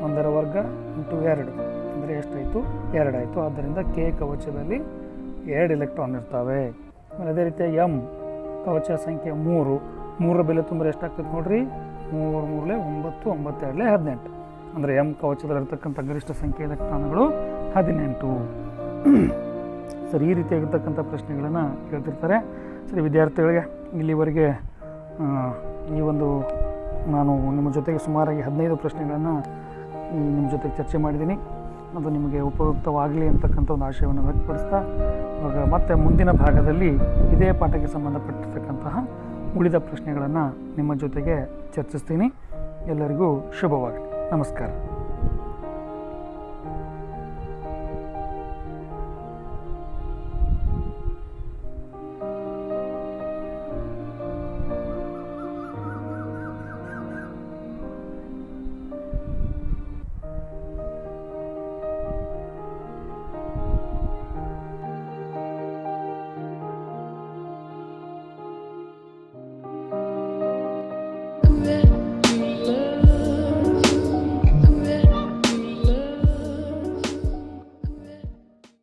1ರ ವರ್ಗ ಇಂಟು 2 ಅಂದರೆ ಎಷ್ಟಾಯಿತು? 2 ಆಯಿತು. ಆದ್ದರಿಂದ ಕೆ ಕವಚದಲ್ಲಿ 2 ಎಲೆಕ್ಟ್ರಾನ್ ಇರ್ತವೆ. ಆಮೇಲೆ ಅದೇ ರೀತಿ ಎಮ್ ಕವಚ ಸಂಖ್ಯೆ 3ರ ಬೆಲೆ ತುಂಬಿದ್ರೆ ಎಷ್ಟಾಗ್ತದೆ ನೋಡ್ರಿ, 3 3 9, 9 2 18. ಅಂದರೆ ಎಮ್ ಕವಚದಲ್ಲಿರ್ತಕ್ಕಂಥ ಗರಿಷ್ಠ ಸಂಖ್ಯೆ ಎಲೆಕ್ಟ್ರಾನ್ಗಳು 18. ಸರಿ, ಈ ರೀತಿಯಾಗಿರ್ತಕ್ಕಂಥ ಪ್ರಶ್ನೆಗಳನ್ನು ಕೇಳ್ತಿರ್ತಾರೆ. ಸರಿ ವಿದ್ಯಾರ್ಥಿಗಳಿಗೆ, ಇಲ್ಲಿವರೆಗೆ ಈ ಒಂದು ನಾನು ನಿಮ್ಮ ಜೊತೆಗೆ ಸುಮಾರಾಗಿ 15 ಪ್ರಶ್ನೆಗಳನ್ನು ನಿಮ್ಮ ಜೊತೆಗೆ ಚರ್ಚೆ ಮಾಡಿದ್ದೀನಿ. ಅದು ನಿಮಗೆ ಉಪಯುಕ್ತವಾಗಲಿ ಅಂತಕ್ಕಂಥ ಒಂದು ಆಶಯವನ್ನು ವ್ಯಕ್ತಪಡಿಸ್ತಾ, ಇವಾಗ ಮತ್ತೆ ಮುಂದಿನ ಭಾಗದಲ್ಲಿ ಇದೇ ಪಾಠಕ್ಕೆ ಸಂಬಂಧಪಟ್ಟಿರ್ತಕ್ಕಂತಹ ಉಳಿದ ಪ್ರಶ್ನೆಗಳನ್ನು ನಿಮ್ಮ ಜೊತೆಗೆ ಚರ್ಚಿಸ್ತೀನಿ. ಎಲ್ಲರಿಗೂ ಶುಭವಾಗಲಿ. ನಮಸ್ಕಾರ.